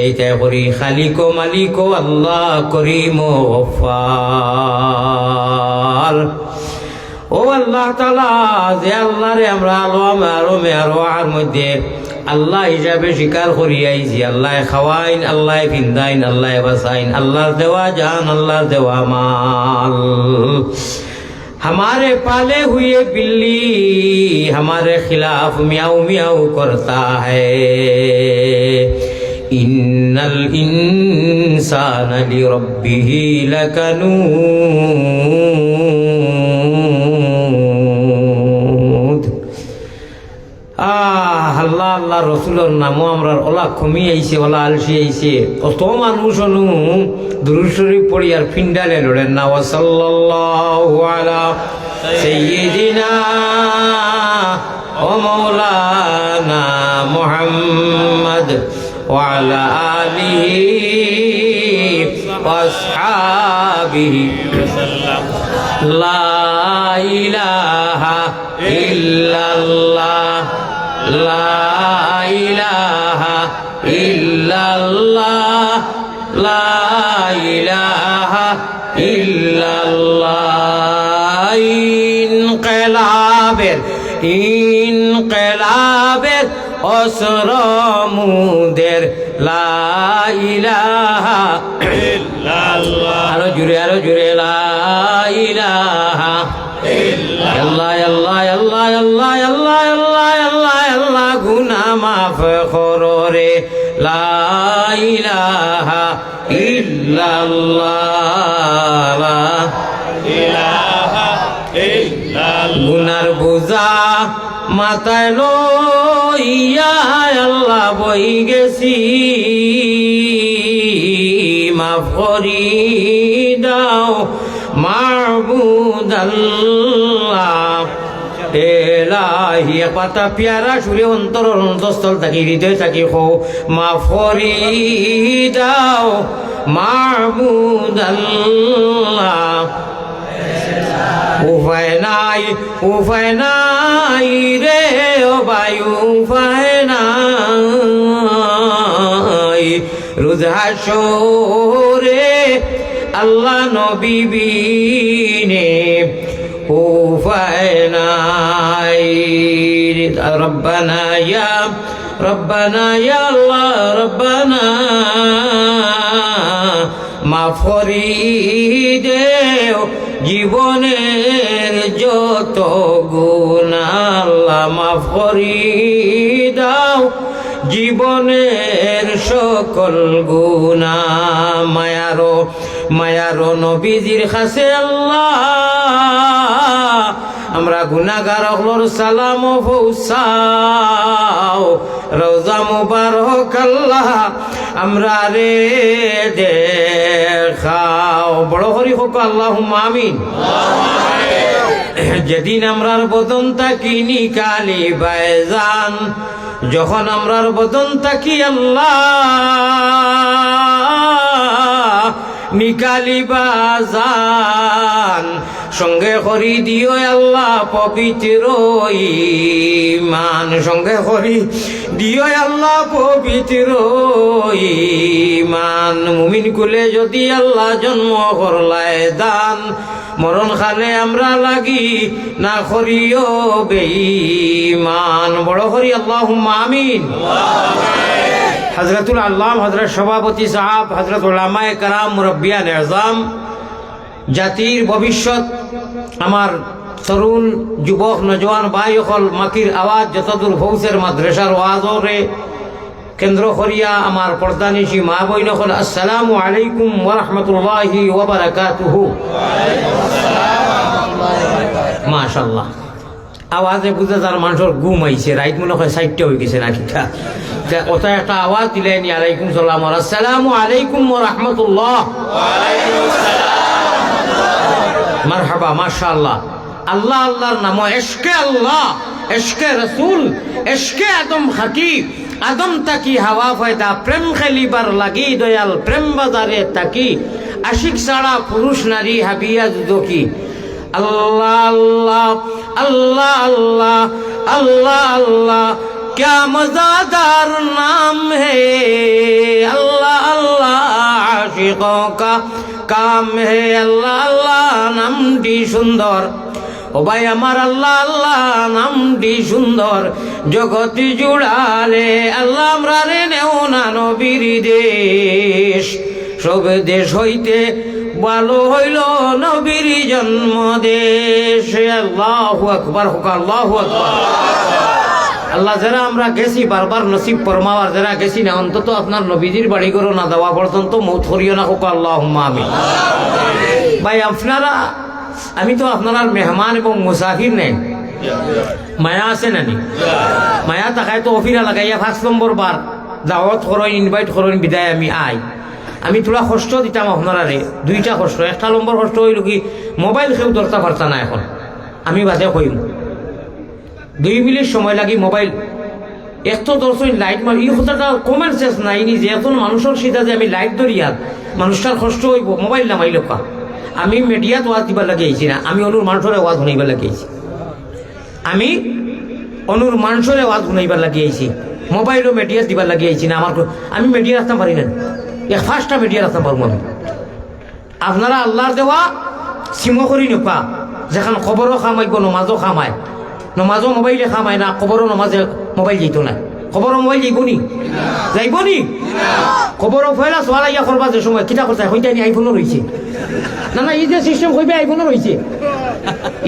এইটাই করি খালিক ও মালিক ও আল্লাহ করিম ও গফফার। ও আল্লাহ তাআলা, যে আল্লাহ রে আমরা আরো মেয়ার মধ্যে আল্লাহ হিসাবে স্বীকার করি আইছি। আল্লাহ খাওয়াইন, আল্লাহ ফিন্দাইন, আল্লাহ বাসাইন, আল্লাহর দেওয়া জান, আল্লাহর দেওয়া মাল। हमारे पाले हुए बिल्ली हमारे खिलाफ म्याऊ म्याऊ करता है। इन्नल इंसान लिरब्बिही लकनूद। আল্লাহ আল্লাহ রসুলের নামও আমরা ওলা কমি আইছে, ওলা আলসি আইছে। কত মানুষ অনু দুরূদ শরীফ পড়ি আর ফিন্ডালে লড়েন না। ওয়া সাল্লাল্লাহু আলা সাইয়্যিদিনা ওয়া মাওলানা মুহাম্মদ ওয়া আলা আলিহি ওয়া আসহাবিহি ওয়াসাল্লাম। লা ইলাহা ইল্লাল্লাহ, লা ইলাহা ইল্লাল্লাহ, লা ইলাহা ইল্লাল্লাহ। ইনকিলাবের অসরমুদের লা ইলাহা ইল্লাল্লাহ। আরো জুড়ে লা ইলাহা ইল্লাল্লাহ। আল্লাহ আল্লাহ আল্লাহ আল্লাহ আল্লাহ আল্লাহ আল্লাহ গুনাহ মাফ করো রে। লা ইলাহা ইল্লাল্লাহ, লা ইলাহা ইল্লাল্লাহ। গুনার বোঝা মাথায় লইয়া আল্লাহ বই গেছি, মাফ করি দাও মাবুদ আল্লাহ। এলাহি পাতা পিয়ারা সুরে অন্তর অন্তঃস্থল থাকি হৃদয় থাকি হো, মাফ করি দাও মাবুদ আল্লাহ। উপায় নাই রে ও ভাই, উপায় নাই। রোজ হাসরে আল্লাহ নবী বিনে উপায় নাই। রব্বানা ইয়া আল্লাহ রব্বানা মাফ করি দেও জীবনের যত গুনাহ, আল্লাহ মাফ করি দাও জীবনের সকল গুনাহ। মায়ারো নবীজির কাছে আল্লাহ আমরা গুনাহগার হলোর সালাম পৌঁছাও। রওজা মুবারক আল্লাহ আমরা রে দেখাও। বড় হরি হোক আল্লাহুম্মা আমিন। যেদিন আমরার বদন তাকি নিকালি বাইজান, যখন আমরার বদন তাকি আল্লাহ নিকালি বাজান, সঙ্গে করি দিও আল্লাহ পবিত্র ঈমান, সঙ্গে করি দিও আল্লাহ পবিত্র ঈমান। মুমিন কুলে যদি আল্লাহ জন্ম করলায় দান, মরণ খালে আমরা লাগি না করিও বেঈমান। বড় করি আল্লাহুম্মা আমিন। হযরতুল আল্লাম হযরত সভাপতি সাহেব, হযরত উলামায়ে কেরাম, মুরব্বিয়ান আযম, জাতির ভবিষ্যৎ আমার তরুণ যুবক নজওয়ান ভাই হল মাকির আওয়াজ যতদূর ভৌসের মাদ্রাসার ওয়াজরে কেন্দ্র করিয়া আমার পর্দানিশী মা বইন হল, আসসালামু আলাইকুম ওয়া রাহমাতুল্লাহি ওয়া বারাকাতুহু। মাশাআল্লাহ, আওয়াজে বুঝে যার মানুষের ঘুম আইছে, রাইত মনে হয় 4টা হয়ে গেছে নাকি। ওটা একটা আওয়াজ দিলেন, আলাইকুম সালাম, আসসালামু আলাইকুম ওয়া রাহমাতুল্লাহ। মারহাবা, মাশাআল্লাহ। আল্লাহ আল্লাহর নাম এশকে আল্লাহ, এশকে রসুল, এশকে আদম খাকি, আদম তাকি হাওয়া ফয়দা, প্রেম খেলিবার লাগি দয়াল প্রেম বাজারে তাকি, আশিক ছাড়া পুরুষ নারী হাবিয়া দুদকি। আল্লাহ আল্লাহ আল্লাহ আল্লাহ আল্লাহ আল্লাহ, क्या मज़ेदार नाम है अल्लाह। आशिकों का काम है अल्लाह अल्लाह नामটি সুন্দর ও ভাই আমার আল্লাহ আল্লাহ নামটি সুন্দর জগতি জুড়ালে আল্লাহ আমরারে নেও না নবীর দেশ সব দেশ হইতে ভালো হইল নবীর জন্ম দেশ আল্লাহু আকবার হোক আল্লাহু আকবার আল্লাহ যারা আমরা গেছি বারবার নসিব ফরমাওয়ার যারা গেছি না অন্তত আপনার নবীজির বাড়ি করো না দেওয়া পর্যন্ত মৌত করিও না হোক আল্লাহুম্মা আমিন ভাই আপনারা আমি তো আপনার মেহমান এবং মুসাফির নেই মায়া আছে নানি মায়া তাকায় তো অফিরা লাগাইয়া 5 নম্বর বার দাওয়াত করেন ইনভাইট করেন বিদায় আমি আই আমি তোরা কষ্ট দিতাম আপনারারে দুইটা কষ্ট একটা নম্বর কষ্ট হইল কি মোবাইল কেউ ধরতে পারতা না এখন আমি বাদে কইম 2 মিনিট সময় লাগি মোবাইল এত দর্শন লাইট মারি এই কথাটা কমেন্ট শেষ নাই নি যে এখন মানুষের সিধা যে আমি লাইট ধরিয়া মানুষটার কষ্ট হইব মোবাইল নামাইল কা আমি মিডিয়াত ওয়াজ দিবার লাগিয়েছি না আমি অনুর মানুষের ওয়াজ শুনাইবার লাগিয়েছি আমি অনুর মানুষের ওয়াজ শুনাইবার লাগিয়েছি মোবাইলও মিডিয়া দিবার লাগিয়েছি না আমার আমি মিডিয়া রাখতে পারি না এক ফার্স্টটা মিডিয়া রাখতে পারবো আমি আপনারা আল্লাহর দেওয়া সিমো করি নোপা যেখান খবরও খামাইব নমাজও খামায় নমাজও মোবাইলে খামায় না খবরও নমাজে মোবাইল যেত না খবরও মোবাইল যাইব নি খবরও ফেলা সোয়ালাইয়া করবা যে সময় কিতা করছে হইতে আইফোনও রয়েছে না না এই যে সিস্টেম হইবে আইফোনও রয়েছে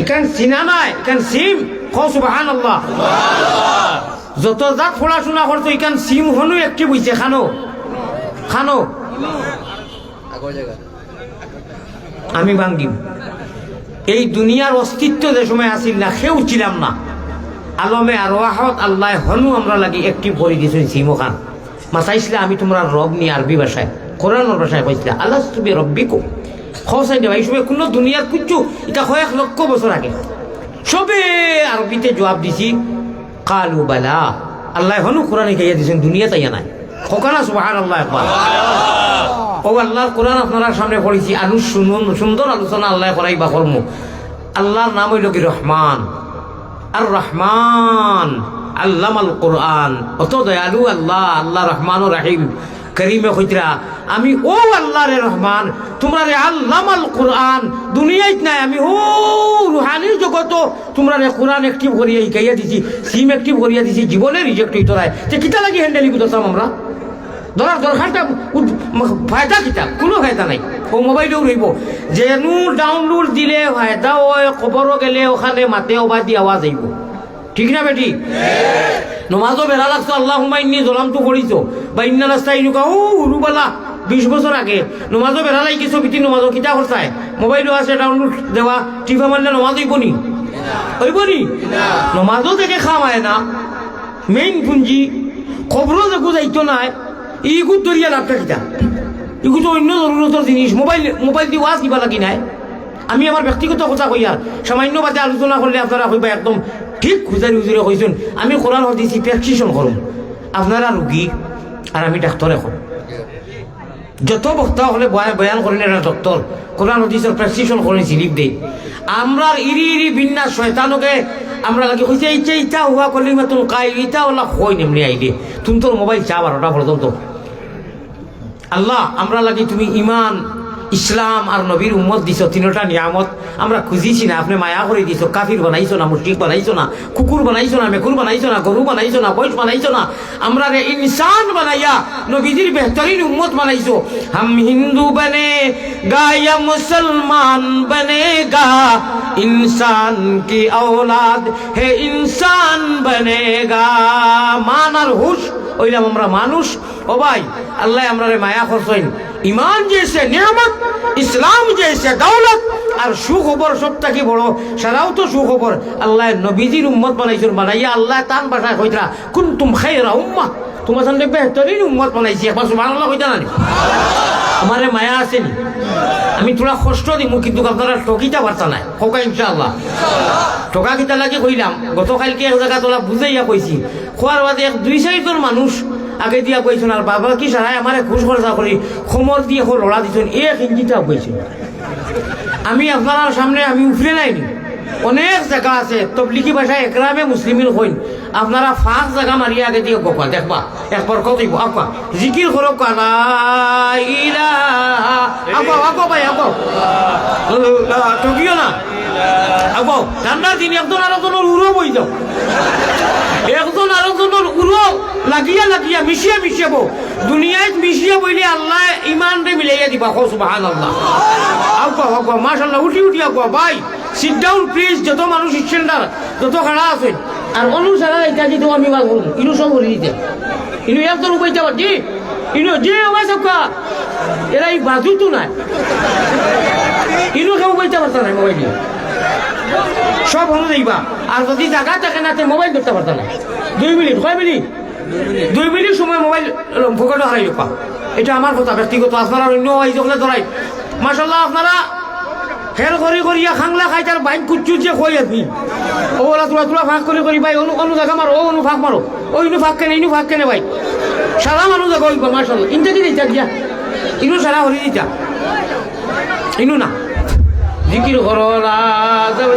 ইখান চিনা নাই ইখান সিম খ সুবহানাল্লাহ যত জাত পড়াশোনা করতো ইখান সিম হনু একটি বুঝছে খানো আমি ভাঙ্গিম এই দুনিয়ার অস্তিত্ব যে সময় আসিল না সেও ছিলাম না আলমে আর ওয়াহত আল্লাহ হনু আমরা লাগি একটি পড়ি দিয়েছেন সিমো খান মাসাইছিলা আমি তোমরা রব নিয়ে আরবি ভাষায় কোরআনের ভাষায় কইছিলা আল্লাহ তুমি রব্বিকো খসাই দেবা এই সময় কোনো দুনিয়ার কুচ্ছু এটা 1 লক্ষ বছর আগে সবে আরবিতে জবাব দিছি কালু বালা আল্লাহ হনু কোরআনে গাইয়া দিয়েছেন দুনিয়া তাইয়া নাই খোকানা সুবহানাল্লাহ একবার ও আল্লাহর কোরআন আপনারা সামনে পড়েছি শুনুন সুন্দর আলোচনা আল্লাহ করাই বা কর্ম আল্লাহর নাম হইল কি রহমান আর রহমান আল্লামাল কোরআন অত দয়ালু আল্লাহ আল্লাহ রহমান ও রাহিম করিমে কইতরা আমি ও আল্লাহ রে রহমান তোমরা রে আল্লামাল কোরআন দুনিয়ায় নাই আমি ও রুহানির জগত তোমরা রে কোরআন অ্যাক্টিভ করিয়া গাইয়া দিছি সিম অ্যাক্টিভ করিয়া দিছি জীবনে রিজেক্ট হইতো নাই তে কিতা লাগি হ্যান্ডেলি বুঝতাম আমরা ধরার দরকারটা ফায়দা কিতা কোনো ফায়দা নাই ও মোবাইলেও রইব যেন ডাউনলোড দিলে ফায়দা হয় খবরও গেলে ওখানে মাতে অবা দিয়ে আওয়াজ আইব ঠিক না বেটি নমাজও বেড়া লাগতো আল্লাহুম্মা ইন্নী জলামতু করিছো বা ইন্না নাস্তাইনুকা ও হুরুবালা 20 বছর আগে নমাজও বেড়া লাগিছো বিতি নমাজও কিতা করছায় মোবাইলও আছে ডাউনলোড দেওয়া টিভা মারলে নমাজ হইব নি নমাজও থেকে খামায় না মেইন পুঞ্জি খবরও দেখো যাইতো নাই ইগুত দরিয়া লাভটা কিতা ইগু তো অন্য জরুরতর জিনিস মোবাইল দিয়ে ওয়াজ দিবা লাগি নাই আমি আমার ব্যক্তিগত কথা কই আর সামান্য বাদে আলোচনা করলে আপনারা কইবা একদম ঠিক খুঁজারি হুজুরে কইছেন আমি কোরআন হাদিস প্রেসক্রিপশন করুন আপনারা রুগী আর আমি ডাক্তার এখন যত বক্তা হলে বয়ান করেন এটা ডক্টর কোরআন হাদিসের প্রেসক্রিপশন করেন স্লিপ দেই আমরা ইরি বিন্যাস শয়তানকে আমরা লাগে কইছে ইচ্ছা হুয়া করলে মাতুন কাই ইটা ওলা কই নেমনি আইডি তুমি তোর মোবাইল চা 12টা পর্যন্ত আল্লাহ আমরা লাগি তুমি ইমান ইসলাম আর নবীর উম্মত দিছো তিনটা নিয়ামত আমরা খুঁজিছি না আপনি মায়া করে দিছো কাফির বানাইছো না মুশরিক বানাইছো না কুকুর বানাইছো না মেকুর বানাইছো না গরু বানাইছো না বৈশ বানাইছো না আমরা রে ইনসান বানাইয়া নবীজির বেহতরিন উম্মত বানাইছো হাম হিন্দু বনে গা ইয়া মুসলমান বনেগা ইনসান কি औलाद হে ইনসান বনেগা মান আর হুশ ওইলাম আমরা মানুষ ও ভাই আল্লাহ আমরা রে মায়া করছেন ইমান জেসে নিয়ামত ইসলাম জেসে দৌলত আর সুখবর সবটা কি বড় সারাও তো সুখবর আল্লাহ নবীজির উম্মত বানাইছেন বানাইয়া আল্লাহ তান ভাষায় কইতরা কুনতুম খায়রা উম্মাহ তোমার সামনে বেহতরিন উম্মত বানাইছি একবার সুবহানাল্লাহ কইতা না আমারে মায়া আসেনি আমি তোরা কষ্ট দিমু কিন্তু আপনারা ঠকিতা পারতা নাই হোকা ইনশাআল্লাহ ঠকা কিতা লাগে কইলাম গতকালকে এক জায়গা তোলা বুঝাইয়া কইছি খোয়ার বাদে 2-4 জন মানুষ আগে দিয়া কইছেন আর বাবা কি সারাই আমারে খুশ খরচা করি খমর দিয়ে লড়া দিছেন 1 ইঞ্চিটা কইছেন আমি আপনার সামনে আমি উফরে নাইনি অনেক জায়গা আছে তবলিগি ভাষায় একরামে মুসলিমিন হইন আপনারা ফাঁক জায়গা মারিয়া আগে দিয়ে গোপা দেখবা একবার কতই আপা জিকির করো কালা আগো আগো ভাই আগো ঠকিও না আগো ঠান্ডার দিন একজন আরেকজনের উড়ো বই যাও একজন আরেকজনের উড়ো লাগিয়া লাগিয়া মিশিয়ে মিশিয়ে বো দুনিয়ায় মিশিয়ে বইলে আল্লাহ ইমান রে মিলাইয়া দিবা হো সুবহানাল্লাহ আগো আগো মাশাআল্লাহ উঠি উঠি আগো ভাই সিট ডাউন প্লিজ যত মানুষ স্ট্যান্ডার যত খাড়া আছে আর অনুসারা এটা দিতে আমি বাল করুন ইনু সব করে দিতে ইনু একজন উপাইতে পারছি ইনু যে আমার সব এরা এই বাজু তো নাই ইনু কেউ উপাইতে পারত না মোবাইল দিয়ে সব হলো দেখবা আর যদি জায়গা থাকে না মোবাইল ধরতে পারত না 2 মিনিট কয় মিনিট 2 মিনিট সময় মোবাইল ফোকাটো হারাই পা এটা আমার কথা ব্যক্তিগত আপনারা অন্য এই যখন ধরাই মাশাআল্লাহ আপনারা খেল করি করিয়া খাংলা খাই তার বাইক কুচু যে কই আপনি ওলা তোলা তোলা ফাঁক করে করি ভাই অনু জায়গা মারো অনু ফাঁক মারো ওই ইনু ফাঁক কেনে ইনু ফাঁক কেনে ভাই সারা মানুষ জায়গা ওই মাশাআল্লাহ ইনটা কি দিতা দিয়া ইনু সারা হরি দিতা ইনু না জিকির করো লা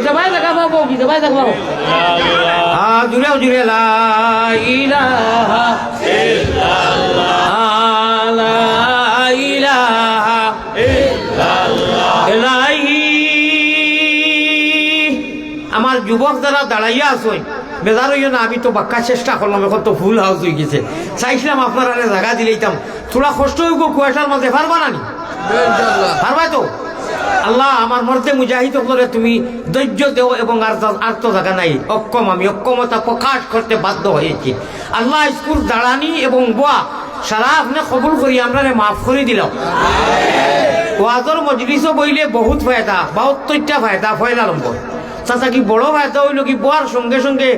জবাই জায়গা পাবো কি জবাই জায়গা পাবো জুড়ে জুড়ে লা ইলাহা ইল্লাল্লাহ লা ইলাহা ইল্লাল্লাহ আমার যুবক যারা দাঁড়াইয়া আসই বেজার হইও না আমি তো বাক্কা চেষ্টা করলাম এখন তো ফুল হাউস হয়ে গেছে চাইছিলাম আপনারা জায়গা দিলেইতাম থোড়া কষ্ট হইব কুয়াশার মাঝে পারবা না পারবাই তো আল্লাহ আমার মর্দে মুজাহিদ করে তুমি ধৈর্য দেও এবং আর তো জায়গা নাই অক্ষম আমি অক্ষমতা প্রকাশ করতে বাধ্য হয়েছি আল্লাহ স্কুল দাঁড়ানি এবং বোয়া সারা আপনি কবুল করি আমরা মাফ করে দিলাম ওয়াজর মজলিসও বইলে বহুত ফায়দা 72টা ফায়দা ফয়লা নম্বর চাচা কি বড় ফায়দা হইল কি বোয়ার সঙ্গে সঙ্গে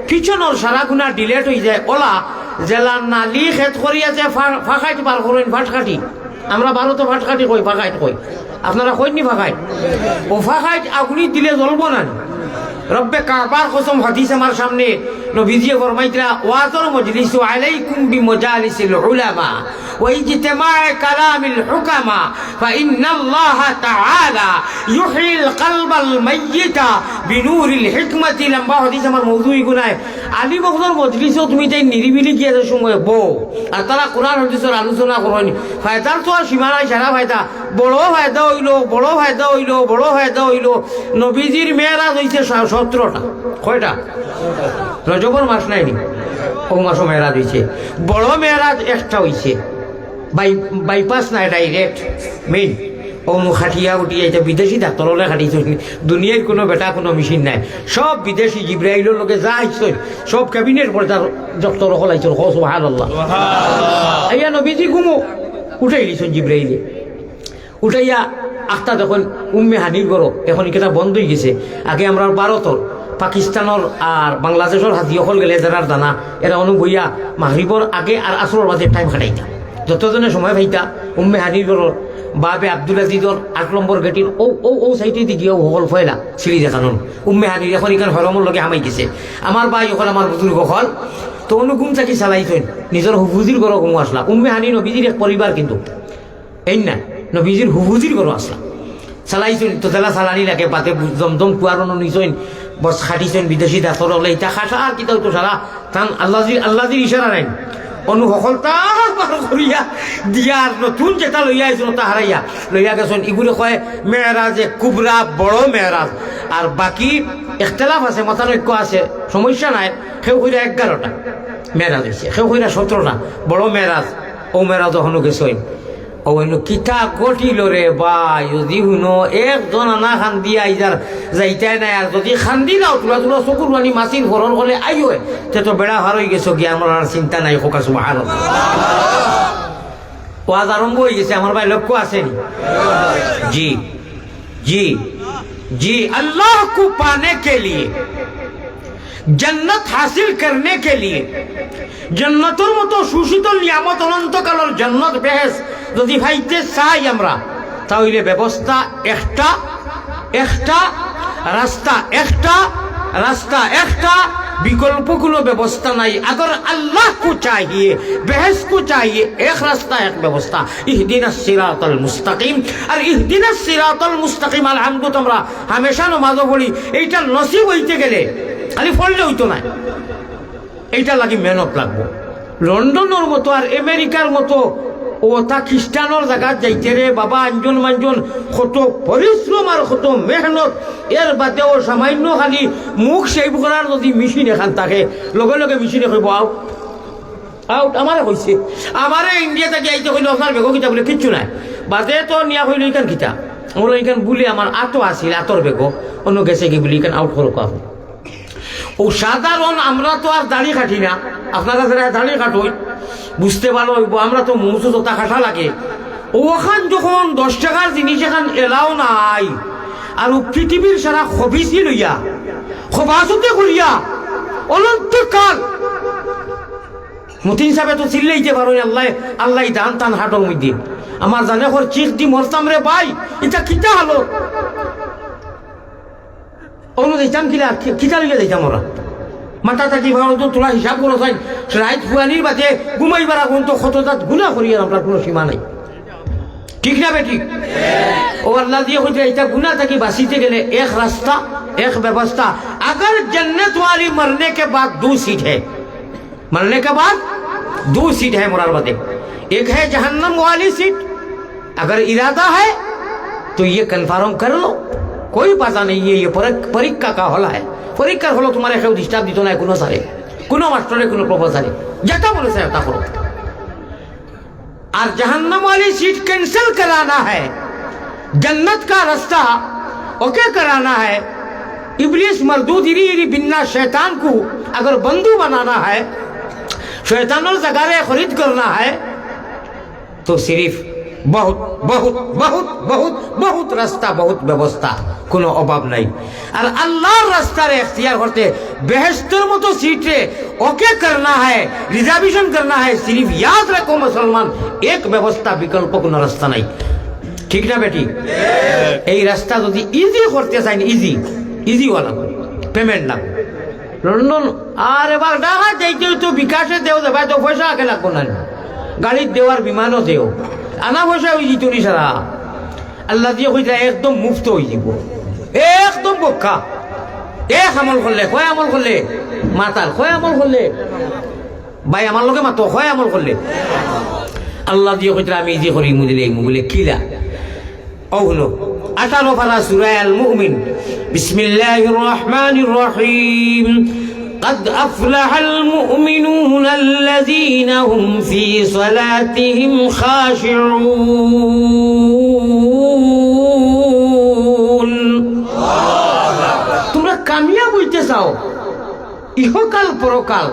পিছনের সারা গুণা ডিলেট হয়ে যায় ওলা জেলা নালি খেত করিয়াছে ফাঁকাইট বার করেন ফাটকাটি আমরা ভারতে ফাটকাটি কই ফাঁকাইট কই আপনারা কইনি ফাঁকাইট ও ফাঁকাইট আগুনি দিলে জ্বলবো না রব্বে কাবার কসম হাদিস আমার সামনে নবীজি ফরমাইতরা ওয়াজর মজলিস আলাইকুম বিমাজালিসিল উলামা ওয়া ইজতিমা'i কালামিল হুকামা ফাইন্নাল্লাহা তাআলা ইউহিল কলবাল মাইয়িতা বিনুরিল হিকমাতি লম্বা হাদিস আমার মওদুই গুনায় আলী বকর মজলিসও তুমি তাই নিরিবিলি গিয়ে সময় বউ আর তারা কোরআন হাদিসের আলোচনা করনি ফায়দার তো আর সীমা নাই সারা ফায়দা বড় ফায়দা হইল বড় ফায়দা হইল বড় ফায়দা হইল নবীজির মেয়েরাজ হইছে 17টা কয়টা রজবর মাস নাইনি ও মাসও মেয়েরাজ হইছে বড় মেয়েরাজ একটা হইছে বাইপাস নাই ডাইরেক্ট মেইন অনু খাটিয়া উঠিয়ে এটা বিদেশি ডাক্তারলে খাটিয়েছে দুনিয়ার কোনো বেটা কোনো মেশিন নাই সব বিদেশি জিব্রাইলের লোকে যা আইসন সব ক্যাবিনেট পর্যার ডক্টর হল আইসন সুবহানাল্লাহ আইয়া নবীজি ঘুমো উঠাই দিয়েছেন জিব্রাইলে উঠাইয়া আখটা যখন উম্মে হানির করো এখন এটা বন্ধ হয়ে গেছে আগে আমরা ভারতর পাকিস্তানের আর বাংলাদেশের হাতি অকল গেলে যারা দানা এরা অনুবইয়া মাহরিবর আগে আর আসরের মাঝে টাইম খাটাইতা যতজনে সময় পাইতা উম্মে হানির করো বাবে আব্দুল আজিজর 8 নম্বর গেটির ও সাইটে দিকে হল ফয়লা সিঁড়ি দেখানোর উম্মে হানির এখন এখানে হরমর লগে হামাই গেছে আমার ভাই এখন আমার বুজুর্গ হল তো অনুগুম চাকি চালাইছেন নিজের হুফুজির ঘর ঘুমো আসলা উম্মে হানি নবীজির এক পরিবার কিন্তু এই না নবীজির হুফুজির ঘর আসলা চালাইছেন তো জেলা চালানি লাগে পাতে জমজম কুয়ারনো নিছেন বস খাটিছেন বিদেশি ডাক্তার হলে এটা খাটা আর কিতাও তো সারা তান আল্লাহজির ইশারা নাই অনু সফলতা পার করিয়া দিয়ার নতুন যেটা লইয়া আইছিল তা হারাইয়া লইয়া গেছেন এগুলো কয় মেয়েরাজে কুবরা বড় মেয়েরাজ আর বাকি ইখতিলাফ আছে মতানৈক্য আছে সমস্যা নাই সেও কইরা 11টা মেয়েরাজ হয়েছে সেও কইরা 17টা বড় মেয়েরাজ ও মেয়েরাজ হনু গেছেন ও কিতা কঠিল রে ভাই যদি শুনো একজন আনা খান্দি আইজার যাইতাই নাই আর যদি খান্দি দাও তোলা তোলা চকুর আনি মাছির ভরণ করলে আই হয় তে তো বেড়া হার হয়ে গেছো গিয়ে আমার আর চিন্তা নাই খোকা সুবহানাল্লাহ ওয়াজ আরম্ভ হয়ে গেছে আমার ভাই লক্ষ্য আসেনি জি জি জি अल्लाह को पाने के लिए जन्नत हासिल करने के लिए जन्नतर मतो सुशीतल नियामत अनন্তকালের जन्नत বেহেস যদি ভাইতে চাই আমরা তাহলে ব্যবস্থা একটা রাস্তা একটা विकल्प কোনো ব্যবস্থা নাই अगर अल्लाह को चाहिए बहस को चाहिए एक रास्ता एक व्यवस्था इहदिनास सिराताल मुस्ताकिम और इहदिनास सिराताल मुस्ताकिम আলহামদুলিল্লাহ তোমরা हमेशा নামাজও পড়ি এইটা নসিব হইতে গেলে খালি পড়লে হইতো না এইটা লাগি মেহনত লাগবো লন্ডনের মতো আর আমেরিকার মতো ওটা খ্রিস্টানোর জায়গা যাইতে রে বাবা আঞ্জন মাঞ্জন কত পরিশ্রম আর কত মেহনত এর বাদেও সামান্য খালি মুখ সেভ করার যদি মেশিন এখান থাকে লগে লগে মেশিনে কইব আউট আউট আমারে কইছে আমারে ইন্ডিয়া থেকে আইতে কইলো আপনার বেগো কিতা বলে কিচ্ছু নাই বাদে তো নিয়া কইলো ইখান কিতা বলে ইখান বলি আমার আতো আসিল আতর বেগো অন্য গেছে কি বলি ইখান আউট করো কাউ ও সাধারণ আমরা তো আর দাড়ি কাটি না আপনারা যারা দাড়ি কাটোই বুঝতে ভালো হইব আমরা তো মুসু জোতা কাটা লাগে ওখান যখন 10 টাকার জিনিস এখান এলাও নাই আর পৃথিবীর সারা খবিসি লইয়া খবাসতে করিয়া অনন্তকাল মতিন সাহেব তো চিল্লাইতে পারো আল্লাহ আল্লাহ দান টান হাটর মধ্যে আমার জানে ওর চিক দি মরতাম রে ভাই এটা কিতা হলো অন্য যাইতাম কিতা লইয়া যাইতাম ওরা মাথা থাকি ভালো তো তোলা হিসাব করো চাই রাইত ফুয়ানির বাদে ঘুমাইবার আগুন তো কতজাত গুণা করি আর আপনার কোনো সীমা নাই ঠিক না বেটি ও আল্লাহ দিয়ে হইতে এটা গুণা থাকি বাঁচিতে গেলে এক রাস্তা এক ব্যবস্থা अगर जन्नत वाली मरने के बाद 2 सीट है मरने के बाद 2 सीट है मुरार बादे एक है जहन्नम वाली सीट अगर इरादा है तो ये कन्फर्म कर लो कोई पता नहीं है ये परीक्षा का हला है পরীক্ষার হলো তোমার কেউ ডিস্টার্ব দিত না কোনো সারে কোনো মাস্টারে কোনো প্রফেসরে যেটা বলেছে তা করো और जहन्नम वाली सीट कैंसिल कराना है जन्नत का रास्ता ओके कराना है इब्लिस मरदूद इरी बिन्ना शैतान को अगर बंधु बनाना है शैतानों जगारे खरीद करना है तो सिर्फ बहुत बहुत बहुत बहुत बहुत रास्ता बहुत व्यवस्था কোনো অভাব নাই আর আল্লাহর রাস্তার ইখতিয়ার করতে বেহেশতের মতো সিটে ওকে करना है रिजर्वेशन करना है सिर्फ याद रखो मुसलमान एक व्यवस्था विकल्प কোনো রাস্তা নাই ঠিক না বেটি এই রাস্তা যদি ইজি করতে চাই ইজি ইজি वाला পেমেন্ট না লন্ডন আর এবার ঢাকা যাইতে তো বিকাশে দেও ভাই তো পয়সা আগে লাগবো না গাড়ি দেওয়ার বিমানও দেও আনা পয়সা হয়ে যেত নি সারা আল্লাহ দিয়ে কইরা একদম মুফত হয়ে যাব একদম বোকা এক আমল করলে কয় আমল করলে মাতাল কয় আমল করলে ভাই আমার লগে মাতো কয় আমল করলে আল্লাহ দিয়ে কইরা আমি যে করি মুদিলে মুগলে কিলা ও হলো 18 পারা সূরা আল মুমিন বিসমিল্লাহির রহমানির রহিম قد أفلح المؤمنون الذين هم في صلاتهم خاشعون তোমরা কামিয়াব হইতে চাও ইহকাল পরকাল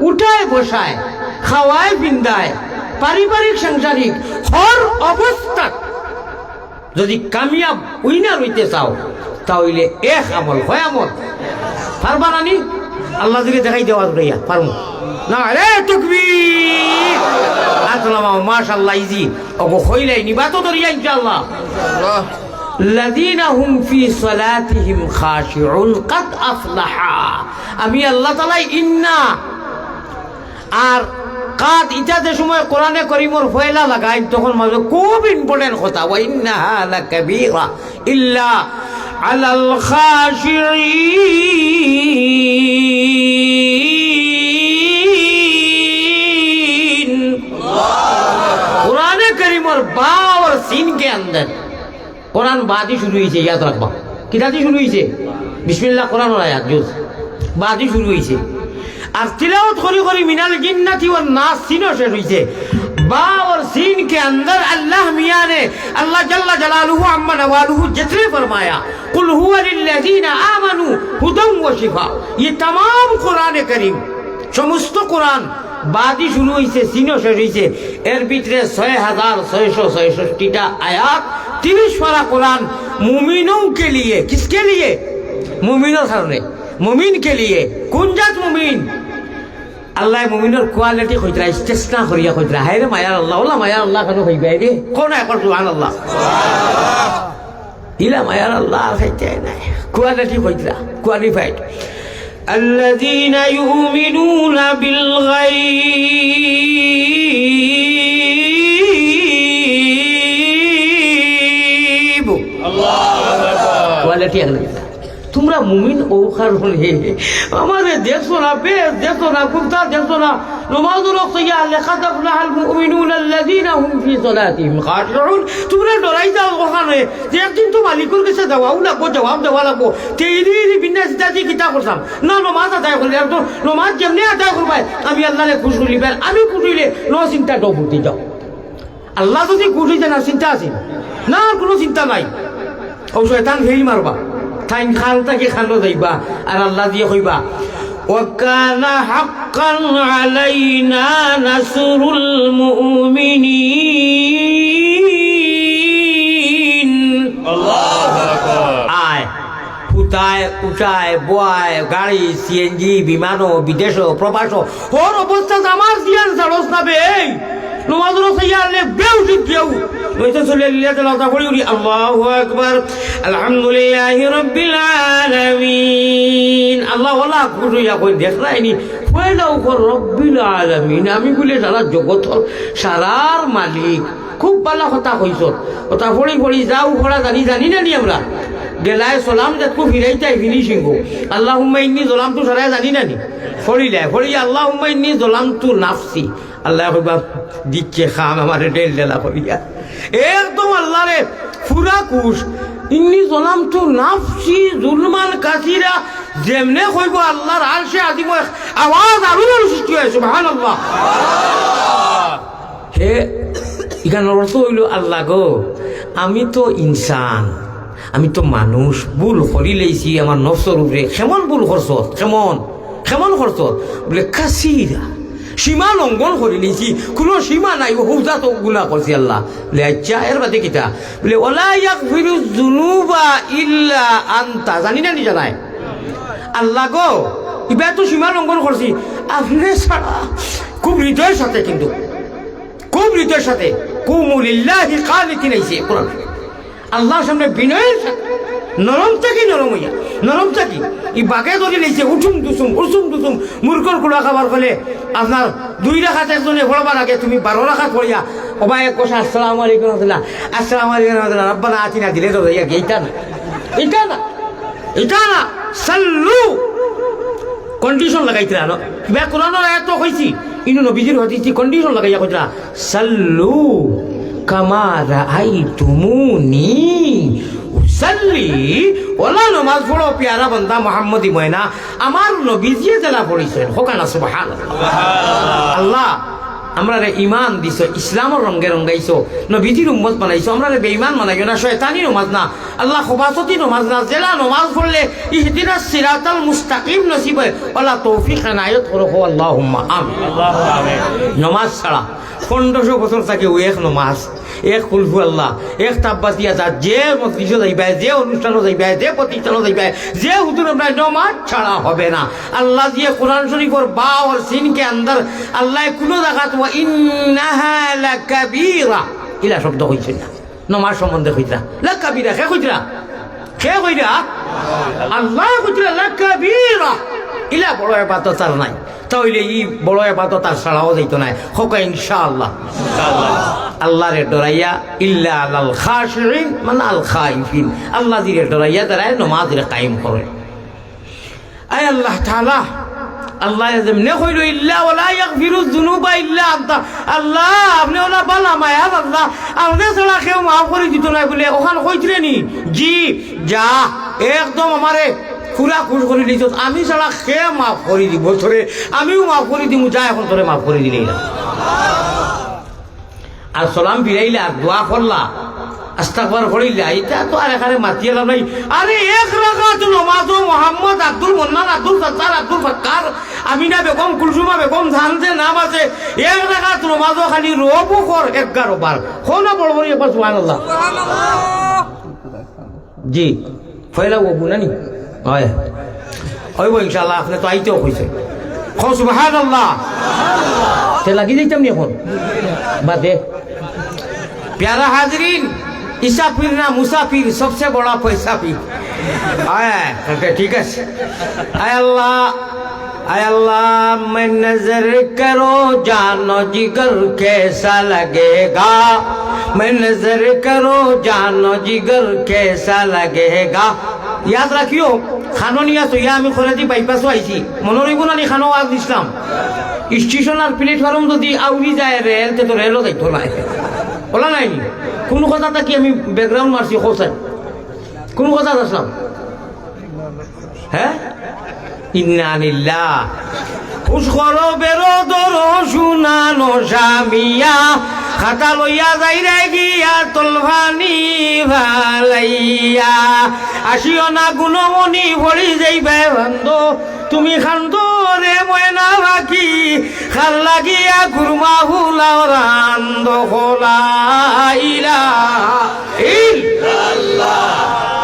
উঠায় বসায় খাওয়ায় বিন্দায় পারিবারিক সাংসারিক হর অবস্থা যদি কামিয়াব উইনার হইতে চাও তাহলে এক আমল হয় আমল পারবা নানি আল্লাহ দিকে দেখাই দেওয়া রইয়া পারমু না রে তাকবীর আসসালামু মাশাআল্লাহ ইজি ওগো কইলাই নিবা তো দরিয়া ইনশাআল্লাহ الذين هم في صلاتهم خاشعون قد افلح আমি আল্লাহ তাআলা ইন্না আর কাদ ইতাতে সময় কোরআনে করিমর ফয়লা লাগাই তখন মাঝে খুব ইম্পর্টেন্ট কথা ওয়া ইন্নাহা লাকাবীরা ইল্লা আলাল खाशिईन कुरान करीम और बा और सीन के अंदर कुरान बात ही शुरू हुई है याद रखबा किताबी शुरू हुई है बिस्मिल्लाह कुरान और आयात जो बात ही शुरू हुई है और तिलावत करी करी मिनाल जिन्नती और नास सीनों से हुई है बा और सीन के अंदर अल्लाह मियां ने अल्लाह जल्ला जलालुहु अम्मा नवालुहु जितने फरमाया कुल हुवा लिल्लज़ीना आमनू हुदम व शिफा ये तमाम कुरान करीम समस्त कुरान बादी शुरू হইছে সিনো শেষ হইছে এর ভিতরে 6666টা আয়াত 30 পারা कुरान मुमिनों के लिए किसके लिए मुमिनों কারণে मुमिन के लिए কোন জাত মুমিন আল্লাহ মুমিনের কোয়ালিটি কইরা ইস্তেসনা করিয়া কইরা হায়রে মায়ার আল্লাহ ওলা মায়ার আল্লাহ কেন কইবে রে কোন একবার সুবহানাল্লাহ ইলা মায়ার আল্লাহ খাইতে নাই কোয়ালিটি কইরা কোয়ালিফাইড الذين يؤمنون بالغيب কোয়ালিটি আগে তোমরা মুমিন ও কারণে আমারে দেখছো না বেশ দেখছো না কুত্তা দেখছো না নমাজুল ওয়াক্তিয়া লাকাদ আফলাহাল মুমিনুনা আল্লাযীনা হুম ফি সালাতিহিম খাশিউন তোমরা ডরাই যাও ওখানে যে একদিন তো মালিকের কাছে যাওয়াও লাগবো জবাব দেওয়া লাগবো তেইরি বিন্যাস দাদি কিতা করতাম না নমাজ আদায় করলে তো নমাজ যেমনি আদায় করবাই আমি আল্লাহরে খুশ করিবেন আমি খুশিলে নো চিন্তা ডবুতি যাও আল্লাহ যদি খুশি জানা চিন্তা আছে না কোনো চিন্তা নাই ও শয়তান ভেই মারবা টাইম খালটাকে খালো যাইবা আর আল্লাহ দিয়ে কইবা وكان حقا علينا نصر المؤمنين الله اكبر আয় উঠায় উঠায় বয় গাড়ি সিএনজি বিমান বিদেশ প্রবাস ওর অবস্থা আমার জিয়ান ছাড়স না বে নমাজুল সাইয়ালে বেউটি কেউ নইতে চলে লিয়া তেলাওয়াত করি উনি আল্লাহু আকবার আলহামদুলিল্লাহি রাব্বিল আলামিন আল্লাহ ওয়ালা কুরিয়া কই দেখরাইনি কইলাও কর রাব্বিল আলামিন আমি বলে সারা জগৎ সারার মালিক খুব ভালো কথা কইছ কথা পড়ি পড়ি যাও পড়া জানি না নি আমরা গেলায় সালাম দেখো ফিরাইতাই ফিনিশিং গো আল্লাহুম্মা ইন্নী যালামতু সারা জানি না নি পড়িলে পড়ি আল্লাহুম্মা ইন্নী যালামতু নাফসি আল্লাহ কইবা দিচ্ছে খাম আমারে ডেল ডেলা করিয়া একদম আল্লাহ রে পুরা কুশ ইন্নী যালামতু নাফসি যুলমান কাসীরা যেমনে কইব আল্লাহর আরশে আজিম আওয়াজ আরো সৃষ্টি হয় সুবহানাল্লাহ হে ইখান অর্থ হইল আল্লাহ গো আমি তো ইনসান আমি তো মানুষ ভুল করি লেছি আমার নফসর উপরে কেমন ভুল করছ কেমন করছ বলে কাসীরা সীমা লঙ্ঘন করে নিয়েছি কোনো সীমা নাই হুজা তো গুলা করছি আল্লাহ বলে আচ্ছা এর বাদে কিতা বলে ওলা ইয়াগফিরু যুনুবা ইল্লা আনতা জানি না নি জানাই আল্লাহ গো ইবা তো সীমা লঙ্ঘন করছি আপনি ছাড়া খুব হৃদয়ের সাথে কিন্তু খুব হৃদয়ের সাথে কুমু লিল্লাহি কানিতিন আইছে কোরআন আল্লাহর সামনে বিনয়ের সাথে নরম হইয়া নরম থাকি ই বাগে ধরে নিয়েছে উঠুম দুসুম মূর্খর কুড়া খাবার ফলে আপনার 2 রাখাত একজনে পড়বার আগে তুমি 12 রাখাত পড়িয়া ওবা এক কোষা আসসালামু আলাইকুম রহমতুল্লাহ আসসালামু আলাইকুম রহমতুল্লাহ রব্বানা আতিনা দিলে তো ইয়া এটা না সাল্লু কন্ডিশন লাগাইছিলা না কিবা কোরআনের আয়াত কইছি ইনু নবীজির হাদিসে কন্ডিশন লাগাইয়া কইছিলা সাল্লু কামা রাআইতুমুনি উসাল্লি ওলা নামাজ পড়ো প্যারা বান্দা মুহাম্মদি ময়না আমার নবীজি জেলা পড়িছেন হোকানা সুবহানাল্লাহ আল্লাহ আমরা রে ঈমান দিছো ইসলামের রঙে রঙাইছো নবীজির উম্মত বানাইছো আমরা রে বেঈমান বানাইছো না শয়তানি নামাজ না আল্লাহ খবাসতি নামাজ না জেলা নামাজ পড়লে ইহদিনাস সিরাতাল মুস্তাকিম নসিব হয় ওলা তৌফিক এনায়েত করো আল্লাহুম্মা আমিন আল্লাহু আমিন নামাজ ছাড়া 1500 বছর থেকে এক নামাজ এক কুলহু আল্লাহ এক তাব্বাতিয়া যা যে মসজিদে যাইবা যে অনুষ্ঠানে যাইবা যে প্রতিষ্ঠানে যাইবা যে হুজুর আমরা নামাজ ছাড়া হবে না আল্লাহ দিয়ে কোরআন শরীফের বা আর সিন के अंदर আল্লাহ কোনো জায়গা তো ইন্নাহা লাকাবীরা ইলা শব্দ হইছে না নামাজ সম্বন্ধে হইতা লাকাবীরা কে কইরা আল্লাহ কইরা লাকাবীরা ইলা বড় ইবাদত আর নাই তাইলে ই বড় ইবাদত আর ছাড়াও যাইতো না হোক ইনশাআল্লাহ আল্লাহরে ডরাইয়া ইল্লা আলাল খাশিরিন মান আল খাইফিন আল্লাহ দিরে ডরাইয়া তারা নামাজের কায়েম করে আয় আল্লাহ তাআলা আল্লাহ যেমনে কইলো ইল্লা ওয়ালা ইয়াগফিরু যুনুবা ইল্লা আনতা আল্লাহ আপনি ওলা বালা মায়া আল্লাহ আপনি ছাড়া কেউ মাফ করে দিত না বলে ওখানে কইছিলেন নি জি যা একদম আমারে পুরা খুশ করে দিত আমি ছাড়া কে মাফ করে দিব তোরে আমিও মাফ করে দিব যা এখন তোরে মাফ করে দিলেই না আর সালাম ফিরাইলা দোয়া করলা আস্তাগফার করিলা এটা তো আর এখানে মাতিয়ে লাভ নাই আরে এক রাকাত নামাজ মোহাম্মদ আব্দুল মন্নান আব্দুল সত্তার আব্দুল ফাক্কার আমিনা বেগম কুলসুমা বেগম জানতে নাম আছে এক রাকাত নামাজ খালি রবু কর 11 বার কোন বড় বড় একবার সুবহানাল্লাহ জি ফয়লা ও বুনানি হয় হইব ইনশাআল্লাহ আপনি তো আইতেও কইছে কো সুবহানাল্লাহ তে লাগি যাইতাম নি এখন বাদে प्यारा हाजरीन, ईसा पीर ना मुसाफिर सबसे बड़ा पैसा पीर ঠিক আছে। আয় আল্লাহ, আয় আল্লাহ, मैं नजर करो जानो जिगर कैसा लगेगा, मैं नजर करो जानो जिगर कैसा लगेगा। ইয়াদ রাখিও খানো নিয়া সইয়া আমি খরেদি বাইপাসও আইছি মনে রইব না নি খানো আজ ইসলাম স্টেশন আর প্লেটফর্ম যদি আউরি যায় রেল তে তো রেলও যাইতো না বলা নাই কোন কথাটা কি আমি ব্যাকগ্রাউন্ড মারছি হোসেন কোন কথা আসলাম হ্যাঁ ইন্না লিল্লাহ খুশ করো বেরো দরো শুনানো জামিয়া খাতা লইয়া যাই রে গিয়া তলভানি ভালাইয়া আসিও না গুণমণি ভরি যাইবে বান্ধ তুমি খান্দ রে ময়না বাকি খাল লাগিয়া গুরমা হুলাও রান্দ খোলাইলা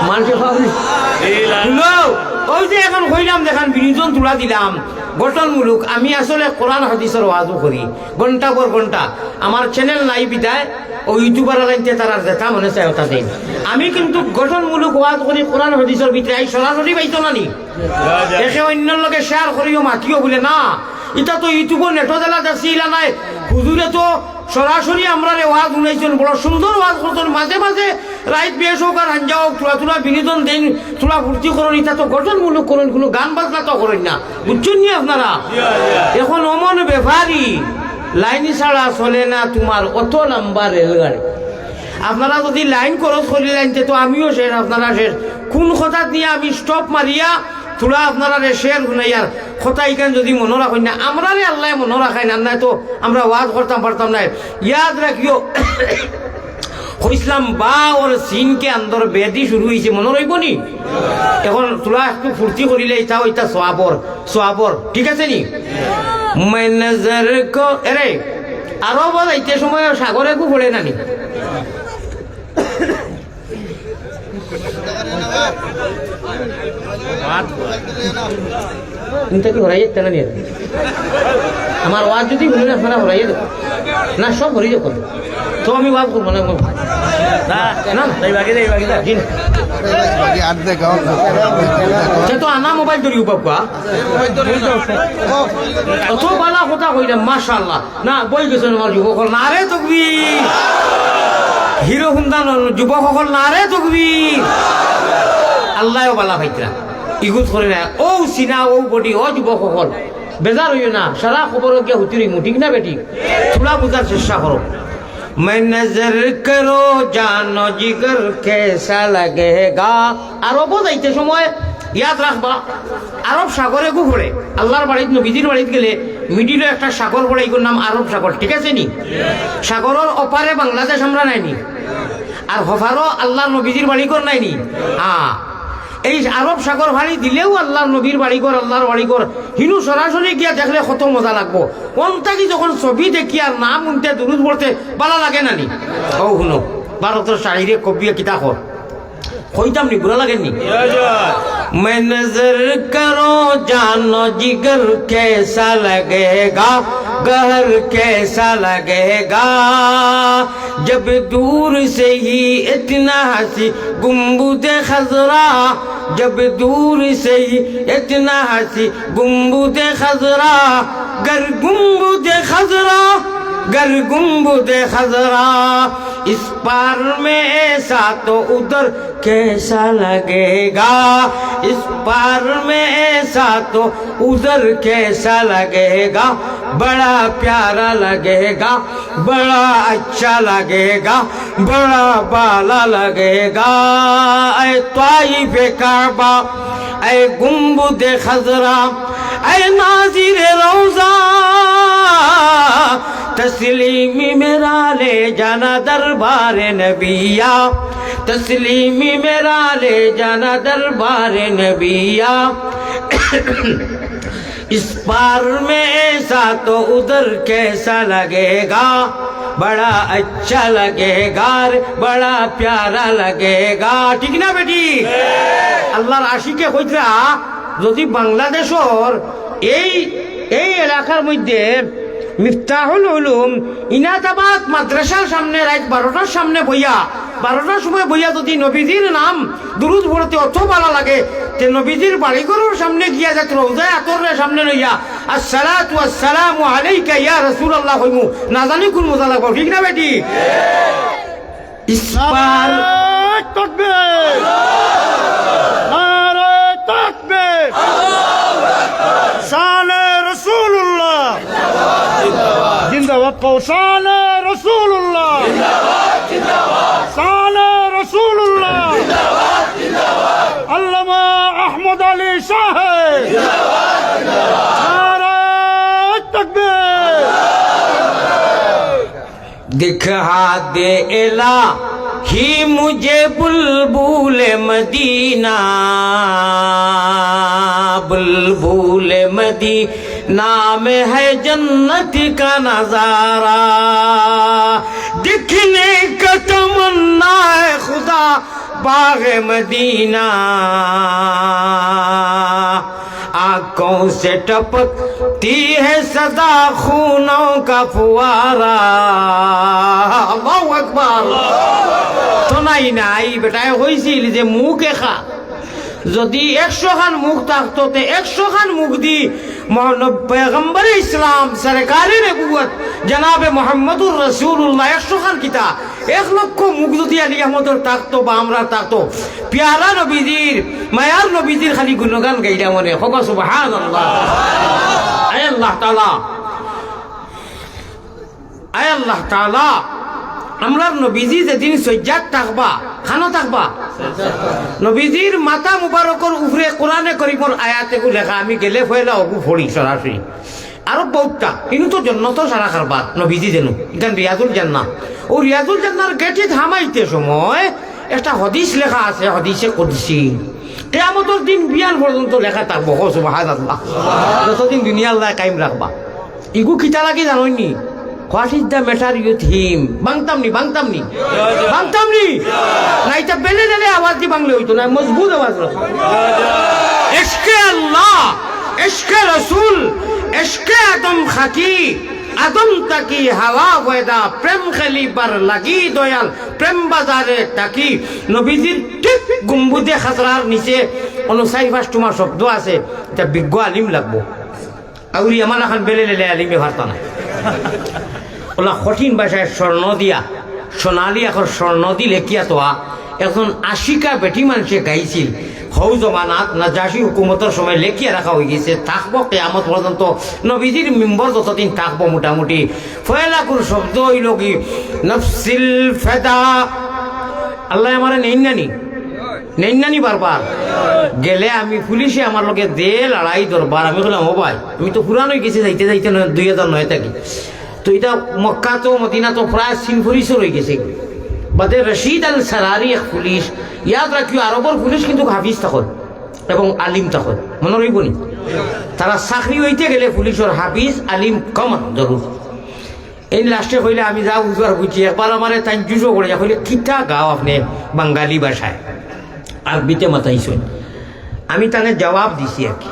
মানুষের ওই যে এখন কইলাম দেখান বিনোদন তুলা দিলাম গঠনমূলক আমি আসলে কোরআন হাদিসের ওয়াজও করি ঘন্টা পর ঘন্টা আমার চ্যানেল নাই বিদায় ও ইউটিউবার লাইনতে তারা যেটা মনে চায় ওটা দেয় আমি কিন্তু গঠনমূলক ওয়াজ করি কোরআন হাদিসের ভিতরে এই সরাসরি পাইতো না নি একে অন্যের লোকে শেয়ার করিও মাতিও বলে না এটা তো ইউটিউবের নেটো জেলা যাচ্ছিল নাই হুজুরে তো সরাসরি আমরা ওয়াজ শুনাইছেন বড় সুন্দর ওয়াজ করছেন মাঝে মাঝে রাইত বিয়ে হোক আর হাঞ্জা হোক তোলা তোলা বিনোদন দেন তোলা ফুর্তি করেন এটা তো গঠনমূলক করেন কোনো গান বাজনা তো করেন না বুঝছেন নি আপনারা এখন অমন ব্যাপারী লাইন ছাড়া চলে না তোমার অত লম্বা রেলগাড়ি আপনারা যদি লাইন খরচ করি লাইনতে তো আমিও শেষ আপনারা শেষ কোন কথা নিয়ে আমি স্টপ মারিয়া তোলা আপনারা শেয়ার শুনাইয়ার কথা ইখান যদি মনে রাখেন না আমরা রে আল্লাহ মনে রাখাই না নাই তো আমরা ওয়াজ করতাম পারতাম না ইয়াদ রাখিও ইসলাম বা ওর সিনকে আন্দর বেদি শুরু হয়েছে মনে রইব নি এখন তোলা একটু ফুর্তি করিলে এটাও এটা সোয়াবর ঠিক আছে নি নজর কো এরে আরো বলাইতে সময় সাগরে কু পড়ে নানি কি হরাই না নিয়ে আমার ওয়াজ যদি বলি আপনারা হরাই না সব হরি যখন তো আমি ওয়াজ করবো না তো আনা মোবাইল ধরি বাবা অত বালা কথা কইলাম মাশাআল্লাহ না বই গেছেন আমার যুবকল না রে তকবি হিরো হুন্দান যুবকল না রে তকবি আল্লাহও বালা ভাইতরা ইগুত করে না ও সিনা ও বডি ও যুবকল বেজার হইও না সারা খবর গিয়া হুতিরি মুঠিক না বেটি তোলা বুঝার চেষ্টা করো मैं नजर करो जानो जिगर कैसा लगेगा আরব যাইতে সময় ইয়াদ রাখবা আরব সাগরে গু পড়ে আল্লাহর বাড়িতে নবীজির বাড়িতে গেলে মিডিলে একটা সাগর পড়ে এগুলোর নাম আরব সাগর ঠিক আছে নি সাগরের ওপারে বাংলাদেশ আমরা নাইনি আর হফারও আল্লাহর নবীজির বাড়ি কর নাইনি হ্যাঁ এই আরব সাগর ভাড়ি দিলেও আল্লাহর নবীর বাড়িঘর আল্লাহর বাড়িঘর হিনু সরাসরি গিয়া দেখলে কত মজা লাগবো কোনটাকি যখন ছবি দেখি আর নাম উনতে দুরুদ পড়তে ভালো লাগে না নি ও শুনো ভারতের শাহিরে কবিয়া কিতাব কইতাম নি বুড়া লাগেনি मैं नजर करो जानो जिगर कैसा लगेगा गहर कैसा लगेगा जब दूर से ही इतना हंसी गुम्बुदे खजरा जब दूर से ही इतना हंसी गुम्बुदे खजरा गर गुम्बुदे खजरा गर गुम्बुदे खजरा इस पार में ऐसा तो उधर कैसा लगेगा इस पार में ऐसा तो उधर कैसा लगेगा बड़ा प्यारा लगेगा बड़ा अच्छा लगेगा बड़ा बाला लगेगा ऐ ताइफ काबा ऐ गुम्बुद खजरा ऐ नाज़िर रोज़ा तस्लीमी मेरा ले जाना दरबार नबिया तस्लीमी मेरा ले जाना दरबार नबिया इस पार में ऐसा तो उधर कैसा लगेगा बड़ा अच्छा लगेगा बड़ा प्यारा लगेगा ठीक ना बेटी আল্লাহর আশিকে কইরা যদি বাংলাদেশের এই এই এলাকার মধ্যে মিফতাহুল উলুম ইনাদাবাদ মাদ্রাসার সামনে রাত 12টার সামনে বইয়া 12টার সময় বইয়া যদি নবীজির নাম দুরুদ পড়তে অত ভালো লাগে তে নবীজির বাড়িঘরের সামনে গিয়া যাতে রওজায়ে আতরের সামনে লইয়া আসসালাতু ওয়াসসালামু আলাইকা ইয়া রাসূলুল্লাহ কইমু না জানি কোন মজা লাগবে ঠিক না বেটি ইসপার তাকবীর নারে তাকবীর শানে রাসূলুল্লাহ জিন্দাবাদ কও শানে রাসূলুল্লাহ জিন্দাবাদ শানে রাসূলুল্লাহ জিন্দাবাদ আল্লামা আহমদ আলী সাহেব নারে তাকবীর दिखा दे एला ही मुझे बुलबुल मदीना बुलबुल मदीना में है जन्नत का नजारा दिखने का तमन्ना है खुदा बाग मदीना आंखों से टपकती है सदा खूनों का फुवारा अल्लाहु अकबर तो নাই বেটায় হইছিল যে মুখ এখা যদি 100 খান মুখ থাকতো তে 100 খান মুখ দি পয়গম্বর ইসলাম সরকারে নবুয়ত জনাবে মুহাম্মদুর রাসূলুল্লাহ 100 খান কিতা 1 লক্ষ মুখ যদি আলী আহমদের থাকতো বা আমরা থাকতো প্যারা নবীজির মায়ার নবীজির খালি গুণগান গাইলা মনে হোক সুবহানাল্লাহ আয় আল্লাহ তাআলা আয় আল্লাহ তাআলা আমরা নবীজি যেদিন সজ্জাত থাকবা খানো থাকবা নবীজির মাথা মুবারকর উপরে কোরআনে করিমর আয়াতে লেখা আমি গেলে ফয়লা ওগু ফড়ি সরাসরি আরো বহুতটা কিন্তু তো জন্নত সারা খারবার নবীজি যেন এখান রিয়াজুল জান্নাহ ও রিয়াজুল জান্নাহর গেটে থামাইতে সময় একটা হদিস লেখা আছে হদিসে কুদসি কিয়ামতের দিন বিয়ান পর্যন্ত লেখা থাকবো সুবহানাল্লাহ যতদিন দুনিয়া আল্লাহ কায়েম রাখবা ইগু কিতা লাগি জানোনি What is the matter with him? Bangtamni. Nahi ta bele lele आवाज di bangle hoito na मजबूत आवाज ro. Ishq Allah, ishq Rasul, ishq Adam khaki, Adam taki hawa weda prem khali par lagi doyal prem bazare taki নবীজির ঠিক গুম্বুদে খাজরার নিচে অনুসাই ফাস তোমার শব্দ আছে এটা বিজ্ঞ আলিম লাগবো আউরি আমার এখন বেলে লেলে আলিমে ভারতা না ওলা কঠিন ভাষায় স্বর্ণ দিয়া সোনালি এখন স্বর্ণ দি লেখিয়া তোয়া এখন আশিকা বেটি মানুষে গাইছিল হৌ জমানাত নাজাসি হুকুমতের সময় লেখিয়া রাখা হয়ে গেছে থাকবো কিয়ামত পর্যন্ত নবীজির মেম্বর যতদিন থাকবো মোটামুটি ফয়লাকুর শব্দ হইল কি নফসিল ফেদা আল্লাহ আমার নেই নানি বারবার গেলে আমি পুলিশে আমার লোকে দে লড়াই দরবার আমি বললাম ও ভাই আমি তো পুরানো গেছি যাইতে 2009 থাকি তো এটা মক্কা তো মদিনা তো প্রায় সিনফুরিসও রয়ে গেছে বাদে রশিদ আল সারারি এক পুলিশ ইয়াদ রাখিও আরবর পুলিশ কিন্তু হাফিজ তখন এবং আলিম তখন মনে রইব নি তারা চাকরি হইতে গেলে পুলিশের হাফিজ আলিম কম জরুর এই লাস্টে কইলে আমি যা বুঝবার বুঝছি একবার আমার তাই জুজো করে যা কইলে কিতা গাও আপনি বাঙালি ভাষায় আরবিতে মাতাইছেন আমি তাকে জবাব দিছি আর কি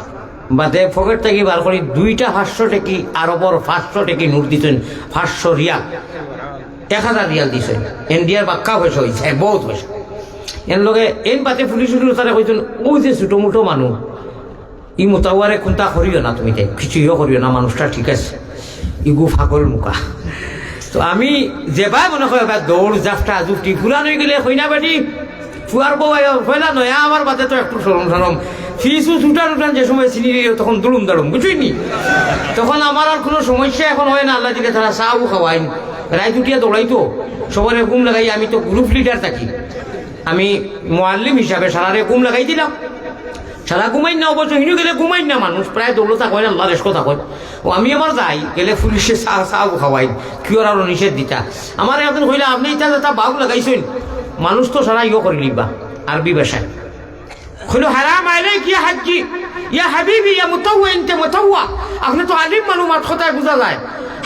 বাদে পকেট থেকে বার করি 2টা 500 টাকি আরবর 500 টাকি নোট দিছেন 500 রিয়াল 1000 রিয়াল দিছেন ইন্ডিয়ার বাক্কা পয়সা হয়েছে বহুত পয়সা এর লগে এন পাতে পুলিশ তারা কইছেন ওই যে ছোট মোটো মানুষ ই মোতাওয়ারে কোনটা করিও না তুমি কিছুইও করিও না মানুষটা ঠিক আছে ইগু ফাগল মুখা তো আমি যেবাই মনে হয় দৌড় জাফটা জুফটি ফুলান হয়ে গেলে কইনা বাড়ি ফুয়ার বউ ফেলা নয় আমার বাদে তো একটু সরম ফিসু ছুটান যে সময় চিনি তখন দুলুম দাড়ুম বুঝুইনি তখন আমার আর কোনো সমস্যা এখন হয় না আল্লাহ দিকে তারা চাও খাওয়াই রায় দুটিয়া দৌড়াইতো সবার ঘুম লাগাই আমি তো গ্রুপ লিডার থাকি আমি মোয়াল্লিম হিসাবে সারারে ঘুম লাগাই দিলাম সারা ঘুমাই না অবশ্য হিনু গেলে ঘুমাই না মানুষ প্রায় দৌড়ো থাকয় আল্লাহ রেশ কথা কয় ও আমি আবার যাই গেলে পুলিশে চাও খাওয়াই কিওর আরো নিষেধ দিতা আমার একদিন কইলে আপনি এটা বাঘ লাগাইছেন মানুষ তো সারা ইয়ে করে লিখবা আরবি ভাষায় কইলো হারাম আলাইক ইয়া হাজ্জি ইয়া হাবিবি ইয়া মুতাওয়া ইনতে মুতাওয়া আপনি তো আলিম মালুমাত কথায় বোঝা যায়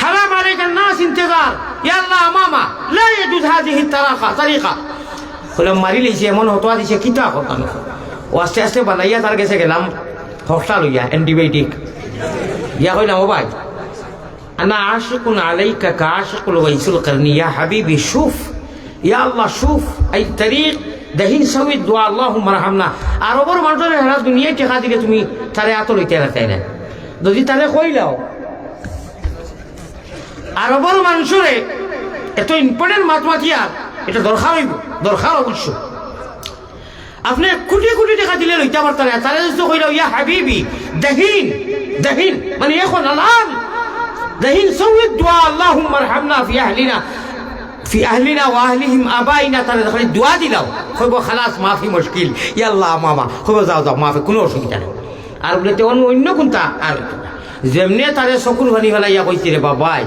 হারাম আলাইক الناس انتظار ইয়া আল্লাহ আমামা লা ইয়াজুজ হাযিহি তারিকা কইলাম মারি লইছে এমন হতোয়া দিছে কিতা কথা না ও আস্তে আস্তে বানাইয়া তার কাছে গেলাম হসপিটাল লইয়া অ্যান্টিবায়োটিক ইয়া কইলাম ও ভাই أنا عاشق عليك كعاشق الويس القرني يا حبيبي شوف يا الله شوف أي طريق دهين سوي الدعاء اللهم ارحمنا আরবর মানুষের হেরা দুনিয়ায় টেকা দিলে তুমি তারে আত লইতে রাখতে না যদি তারে কইলাও আরবর মানুষের এত ইম্পর্টেন্ট মাতমাতিয়া এটা দরকার অবশ্য আপনি কোটি কোটি টাকা দিলে লইতে পারতেন তারে যদি কইলাও ইয়া হাবিবি দহিন মানে এখন আলাম দহিন সৌই দোয়া আল্লাহুম্মা আরহামনা ফি আহলিনা ওয়া আহলিহিম আবাইনা তারে যখন দোয়া দিলাও কইব খালাস মাফি মুশকিল ইয়া আল্লাহ মামা কইব যাও মাফি কোনো অসুবিধা নেই আর বলতে অন্য কোনটা আর যেমনে তারে চকুর ভানি ফেলাইয়া কইছি রে বাবাই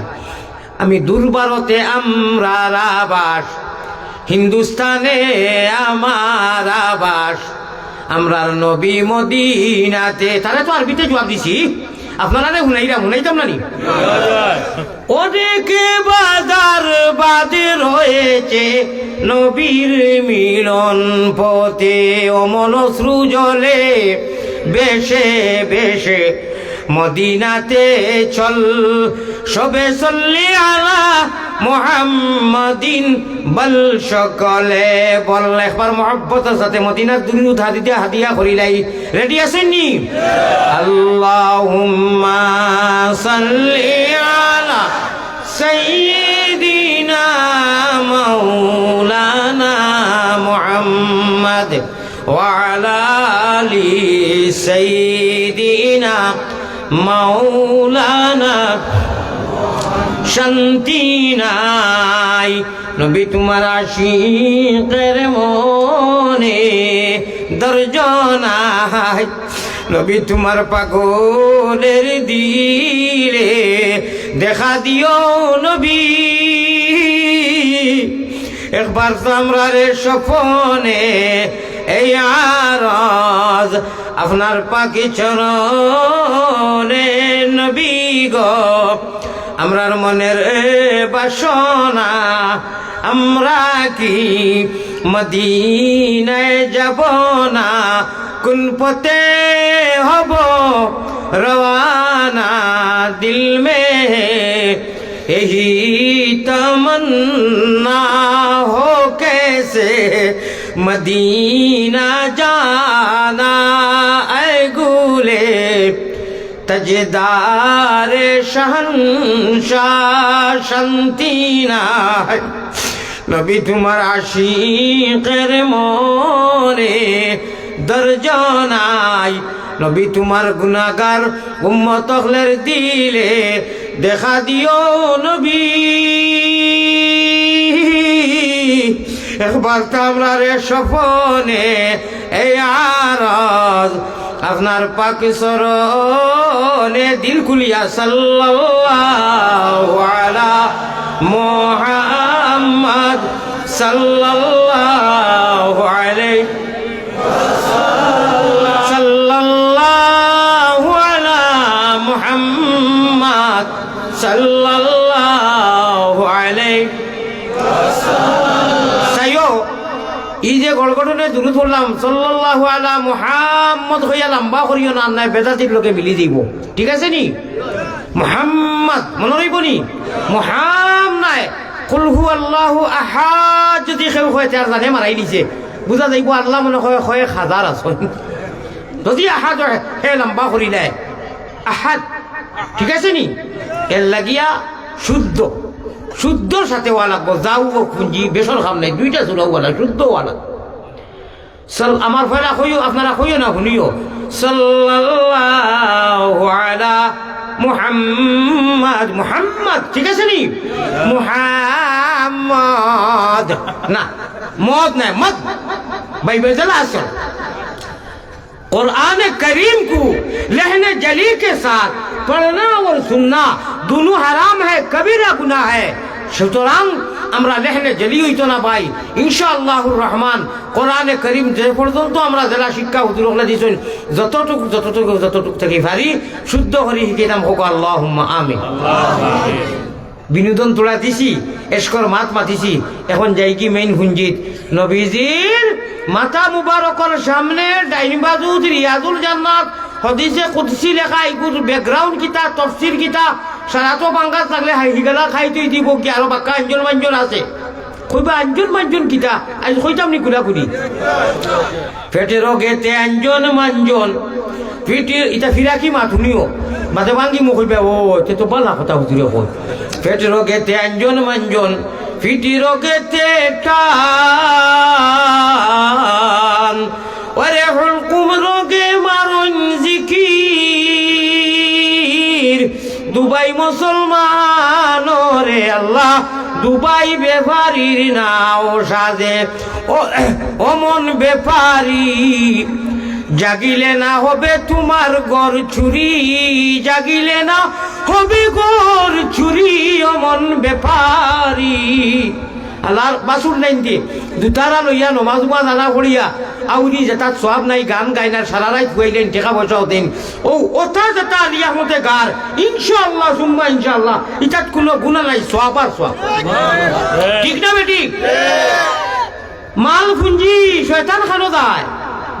আমি দুর্বারতে আমরা আবাস হিন্দুস্তানে আমার আবাস আমরার নবী মদিনাতে তারে তো আরবিতে জবাব দিছি আপনারা শুনাইতাম না নি অনেকে বাজার বাদে রয়েছে নবীর মিলন পথে অমন সৃজলে বেশে বেশে মদিনাতে চল সবে চল্লি আলা মুহাম্মাদিন বল সকলে বল একবার মহব্বতের সাথে মদিনার দুরূদ হাদিয়া করিলাই রেডি আছেন নি আল্লাহুম্মা সাল্লি আলা সাইয়্যিদিনা মাওলানা মুহাম্মদ ওয়া আলা আলি সাইয়্যিদিনা মাওলানা শান্তি নাই নবী তোমার আশিকের মনে দরজ নাই নবী তোমার পাগলের দিলে দেখা দিও নবী একবার তো আমরা রে স্বপনে এই আরজ আপনার পাকি চরণে নবী গো আমরার মনের বাসনা আমরা কি মদিনায় যাব না কোন পথে হব রওয়ানা দিল মে यही तमन्ना हो कैसे मदीना जाना ऐ गुले तजदार शहंशाह शांति নাই নবী তোমার আশিকের মনে দরজ নাই নবী তোমার গুনাহগার উম্মত হলের দিলে দেখা দিও নবী একবার তো আমরা রে স্বপনে এই আরজ আপনার পাক সরনে দিল খুলিয়া সাল্লাল্লাহু আলা মুহাম্মদ সাল্লাল্লাহু আলাইহি সাল্লাল্লাহু আলা মুহাম্মদ সাল্লাল্লাহু আলাইহি সাইয়ো এই যে গড়গড়নে দুরূদ পড়লাম সাল্লাল্লাহু আলা মুহাম্মদ হইয়া লম্বা করিও না নাই বেদাতির লোকে মিলি দিব ঠিক আছে নি মুহাম্মদ মনে রইব নি মুহাম নাই কুল হু আল্লাহু আহাদ যদি কেউ হয় তার জানে মারাই দিছে বুঝা যাইব আল্লাহ মনে হয় 1000 আছে যদি আহাদ হে লম্বা করি নাই আহাদ ঠিক আছে নি এর লাগিয়া শুদ্ধর সাথে ওয়ালা যাও ও পুঁজি বেসর খাম নাই দুইটা চুলাওয়ালা শুদ্ধ ওয়ালা আমার ফেরা কইও আপনারা কইও না শুনিও সাল্লাল্লাহু আলা মুহাম্মদ ঠিক আছে নি মুহাম্মদ না মদ নাই মদ ভাই বেজলা আছে कुरान करीम को लहने जली के साथ पढ़ना और सुनना दोनों हराम है कबीरा गुनाह है সুতরাং আমরা লেহনে জেলি হইতো না ভাই ইনশাআল্লাহুর রহমান কোরআনে করিম যে পর্যন্ত আমরা জেলা শিক্ষা হুজুরগুলা দিছেন যতটুকু থেকে পারি শুদ্ধ করে শিখাইতাম হোক আল্লাহুম্মা আমিন বিনোদন তোলা দিছি এসকর মাত মাতিছি এখন যাই কি মেইন হুঞ্জিত নবীজির মাথা মুবারকর সামনে ডাইন বাজুত রিয়াজুল জান্নাত হাদিসে কুদসি লেখা এগুর ব্যাকগ্রাউন্ড কিতা তাফসীর কিতা সারা তো বাঙ্গাস থাকলে হিগালা খাই তুই দিব কি আরো বাক্কা আঞ্জন মাঞ্জন আছে কইবা আঞ্জন মাঞ্জন কিতা আজ কইতাম নি কুলা কুড়ি পেটের রোগেতে আঞ্জন মাঞ্জন পিঠে এটা ফিরাকি মাথুনিও মাঝে ভাঙ্গি মুখ হইবে ও তে তো বালা কথা হুজুরে কই পেটের রোগেতে আঞ্জন মাঞ্জন পিঠি রোগেতে টান ওরে হুলকুম রোগে মারুন জিকির দুবাই মুসলমান রে আল্লাহ দুবাই বেপারির নাও সাজে ও মন বেপারি জাগিলে না হবে তোমার ঘর চুরি জাগিলে না হবে ঘর চুরি ও মন বেপারি আল্লাহ বাসুর নাই দিয়ে দুতারা লইয়া নমাজ উমাজ আনা করিয়া আউরি যেটা সব নাই গান গাইনার সারা রাত খুয়াইলেন টাকা পয়সাও দেন ও ওটা যেটা আলিয়া মতে গার ইনশাআল্লাহ সুম্মা ইনশাআল্লাহ ইটাত কোনো গুণা নাই সব আর সব ঠিক না বেটি মাল পুঞ্জি শয়তান খানো যায়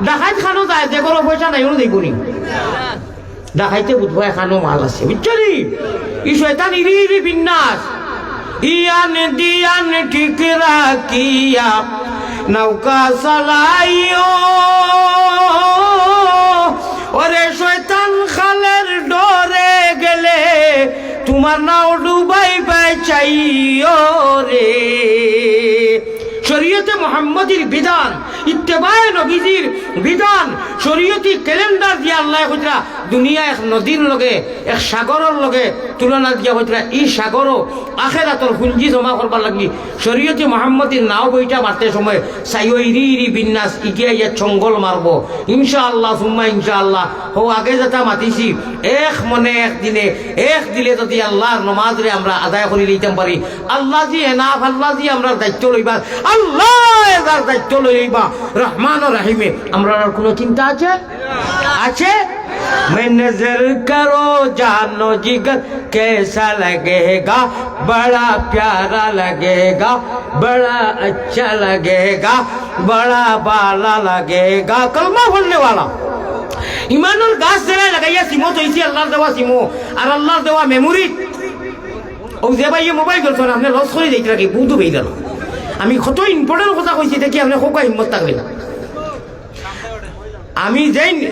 ডাকাইত খানো যায় যে কোনো পয়সা নাই ওনো দেখুনি ডাকাইতে বুঝবো এখানো মাল আছে বুঝছো নি ই শয়তান ইরি ইরি বিন্যাস ইয়ান দিয়ান ঠিক রাখিয়া নৌকা চালাইও ওরে শয়তান খালের ডরে গেলে তোমার নাও ডুবাই চাইও রে শরীয়তে মুহাম্মদীর বিধান ইত্তেবায়ে নবীজির বিধান শরীয়তি ক্যালেন্ডার দিয়া আল্লাহ কইরা দুনিয়া এক নদীর লগে এক সাগরের লগে তুলনা দিয়া কইরা ই সাগরও আখিরাতর পুঞ্জি জমা করবার লাগি শরীয়তি মুহাম্মদীর নাও বইটা মারতে সময় সাইও ইরি ইরি বিন্যাস ইগিয়া ইয়া ছঙ্গল মারবো ইনশাআল্লাহ সুম্মা ইনশাআল্লাহ হো আগে যেটা মাতিছি এক মনে এক দিলে যদি আল্লাহর নমাজরে আমরা আদায় করে লইতাম পারি আল্লাহ জি এনাফ আল্লাহ জি আমরা দায়িত্ব লইবা আল্লাহ এর দায়িত্ব লইবা রহমান ও রহিমে আমরা আর কোনো চিন্তা আছে আছে मैं नजर करो जानो जिगर कैसा लगेगा बड़ा प्यारा लगेगा बड़ा अच्छा लगेगा बड़ा बाला लगेगा कलमा बोलने वाला ईमानुल गाছ जरा लगाइया सिमो तो इसी अल्लाह देवा सिमो और अल्लाह देवा मेमोरी ও যে ভাই মোবাইল করছো না আপনি লস করে দিতে রাখি বুঝু বেই গেল আমি কত ইম্পর্টেন্ট কথা কইছি দেখি আপনি কোকা হিম্মত থাকবে না আমি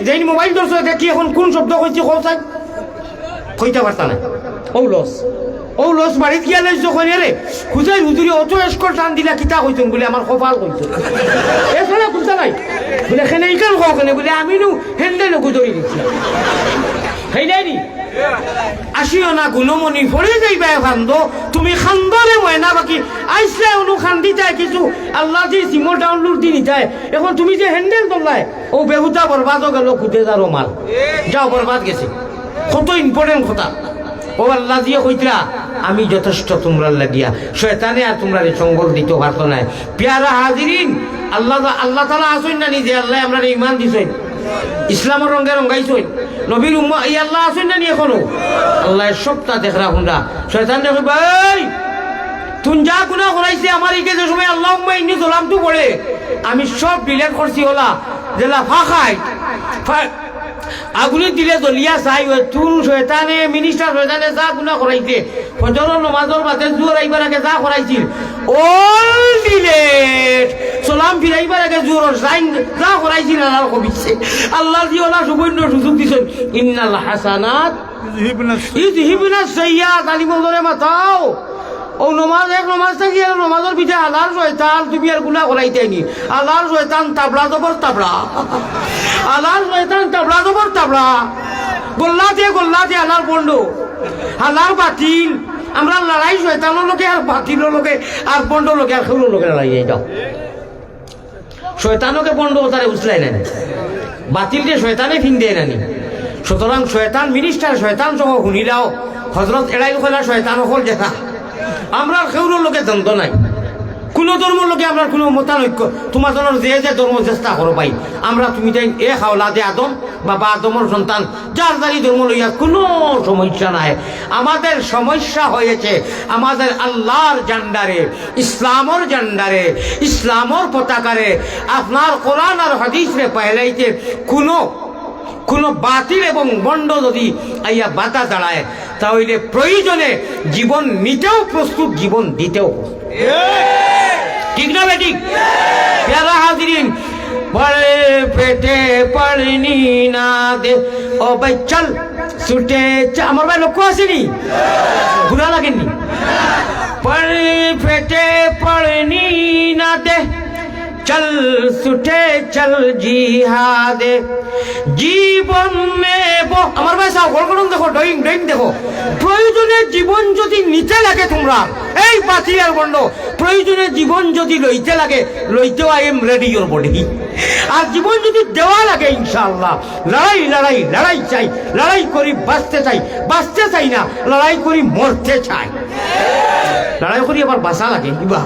যেই মোবাইল ধরছো দেখি এখন কোন শব্দ কইছি কোথায় কইতে পারতা না ও লস বাড়িত গিয়া লইছো কইরে রে খুঁজাই হুজুরি অত এসকর টান দিলা কিতা কইছেন বলে আমার কপাল কইছো এছাড়া বুঝতে নাই বলে এখানে ইকাল কখনে বলে আমি নু হেন্ডে লোক ধরি দিচ্ছি হেইডাইনি আসিও না গুণমণি পড়ে যাইবা খান্দ তুমি খান্দরে ময়না বাকি আইসলে অনু খান্দি যায় কিছু আল্লাহ যে সিমো ডাউনলোড দি নিতায় এখন তুমি যে হ্যান্ডেল তোলাই ও বেহুদা বরবাদও গেল খুঁজে যারো মাল যাও বরবাদ গেছে কত ইম্পর্টেন্ট কথা ও আল্লাহ দিয়ে কইতরা আমি যথেষ্ট তোমরা লাগিয়া শয়তানে আর তোমরা সঙ্গল দিতে পারতো না পেয়ারা হাজিরিন আল্লাহ তাআলা আসুন না নিজে আল্লাহ আমরা ঈমান দিছেন ইসলামের রঙে রঙাইছই নবীর উম্মত এই আল্লাহ আসুন না নি এখনো আল্লাহ সবটা দেখরা হুন্ডা শয়তান দেখে ভাই তুই যা গুনাহ করাইছে আমার ইকে যে সময় আল্লাহুম্মা ইন্নী যালামতু পড়ে আমি সব ডিলিট করছি ওলা জেলা ফাখাই আগুনে দিলে জ্বলিয়া চাই তুন শয়তানে মিনিস্টার শয়তানে যা গুনাহ করাইছে ফজরের নামাজের বাদে জোর আইবার আগে যা করাইছিল অল ডিলেট সালাম ফিরাইবার আগে জোর সাইন যা করাইছিল আল্লাহ কবিছে আল্লাহ দিওলা সুবর্ণ সুযোগ দিছেন ইন্নাল হাসানাত ইযহিবনাস সাইয়্যাত আলিমুল দরে মাতাও ও নমাজ এক নমাজ থাকি আর নমাজের পিঠে আল্লাহর শয়তান তুমি আর গুনাহ করাইতেনি আল্লাহর শয়তান তাবলা জবর তাবলা আল্লাহর শয়তান তাবলা জবর তাবলা গোল্লা দিয়ে আল্লাহর বন্ধ আল্লাহর বাতিল আমরা লড়াই শয়তানের লোকে আর বাতিলের লোকে আর বন্ধ লোকে আর খেউর লোকে লড়াই যাও শয়তানকে বন্ধ তারে উছলাই না বাতিল দিয়ে শয়তানে ফিন দেয় নানি সুতরাং শয়তান মিনিস্টার শয়তান সহ শুনিলাও হজরত এড়াই লোকেরা শয়তান হল দেখা আমরা খেউর লোকে দ্বন্দ্ব নাই কোন ধর্মের লোকে আমরা কোনো মতানৈক্য তোমার যে ধর্ম চেষ্টা করো পাই আমরা তুমি তাই এ হাওলাদে আদম বা আদমের সন্তান যার যারি ধর্ম লইয়া কোনো সমস্যা নাই আমাদের সমস্যা হয়েছে আমাদের আল্লাহর জান্ডারে ইসলামর জান্ডারে ইসলামর পতাকারে আপনার কোরআন আর হাদিসে পাইলাইতে কোনো বাতিল এবং বন্ড যদি আইয়া বাধা দাঁড়ায় তাহলে প্রয়োজনে জীবন নিতেও প্রস্তুত, জীবন দিতেও প্রস্তুত। ঠিক না বেটি? প্যারা হাজিরিন, পড়ে পেটে পড়নি না দে ও ভাই চল ছুটে আমার ভাই লক্ষ্য আসেনি, বুড়া লাগেনি। পড়ে পেটে পড়নি না দে চল ছুটে চল জিহাদে জীবন নেব। আমার ভাই সাহ গড় গড়ন দেখো, ড্রয়িং ড্রয়িং দেখো। প্রয়োজনে জীবন যদি নিতে লাগে তোমরা, এই পাথিয়ার গন্ড, প্রয়োজনে জীবন যদি লইতে লাগে, লইতেও I am ready your body. আর জীবন যদি দেওয়া লাগে ইনশাআল্লাহ, লড়াই লড়াই লড়াই চাই, লড়াই করি বাঁচতে চাই, বাঁচতে চাই না, লড়াই করি মরতে চাই। লড়াই করি আবার বাঁচা লাগে, কিবা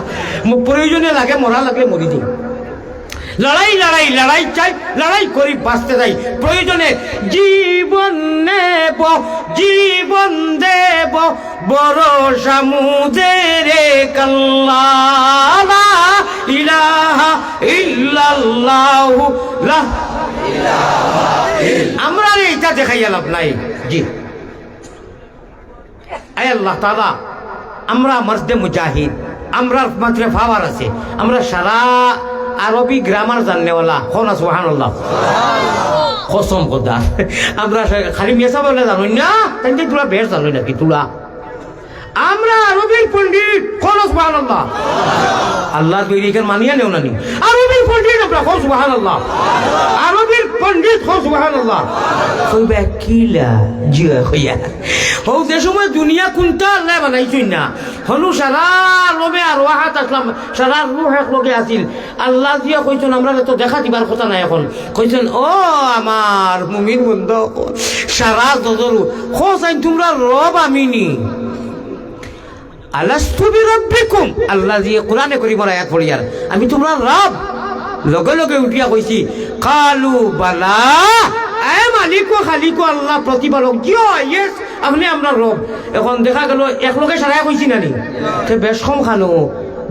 প্রয়োজনে লাগে, মরা লাগলে মরি দিই। লড়াই লড়াই লড়াই চাই, লড়াই করি বাঁচতে চাই, প্রয়োজনে জীবন নেব, জীবন দেব বড় সমুদ্রে কাল্লাহ লা ইলাহা ইল্লাল্লাহু লা ইলাহা ইল্লাল্লাহ। আমরা এইটা দেখাই লাভ নাই। জি আয় আল্লাহ তাআলা, আমরা মর্দে মুজাহিদ, আমরা মাত্র পাওয়ার আছে, আমরা সারা আরবি গ্রামার জাননেওয়ালা। হনা সুবহানাল্লাহ, কসম খোদা। আমরা খালি মেসা বলে জানো না, তাই তোরা বেশ জানো নাকি তোরা? আমরা আরবির পণ্ডিত। হনা সুবহানাল্লাহ। আল্লাহ তৈরিকে মানিয়া নেও নানি, আরবির পণ্ডিত আমরা। হো সুবহানাল্লাহ, আরবির পণ্ডিত। হো সুবহানাল্লাহ। কইবা কিলা জিয়া হইয়া হো যে সময় দুনিয়া কোনটা আল্লাহ বানাইছই না, হনু সারা লোমে আর ওয়াহাত আসলাম, সারা রূহ এক লগে আছিল। আল্লাহ দিয়া কইছেন আমরা তো দেখা দিবার কথা নাই, এখন কইছেন ও আমার মুমিন বন্ধু সারা দজরু খোঁজাইন তোমরা রব আমিনি আলাস্তু বিরাব্বিকুম। আল্লাহ দিয়ে কোরআনে করিমের আয়াত পড়িয়ার আমি তোমরা রব। লগে লগে উঠিয়া কইছি কালু বালা, এ মালিক ও খালিক ও আল্লাহ প্রতিপালক, জিও ইয়েস আপনি আমরা রব। এখন দেখা গেল এক লগে সারাই কইছি নানি, বেশ কম খানো,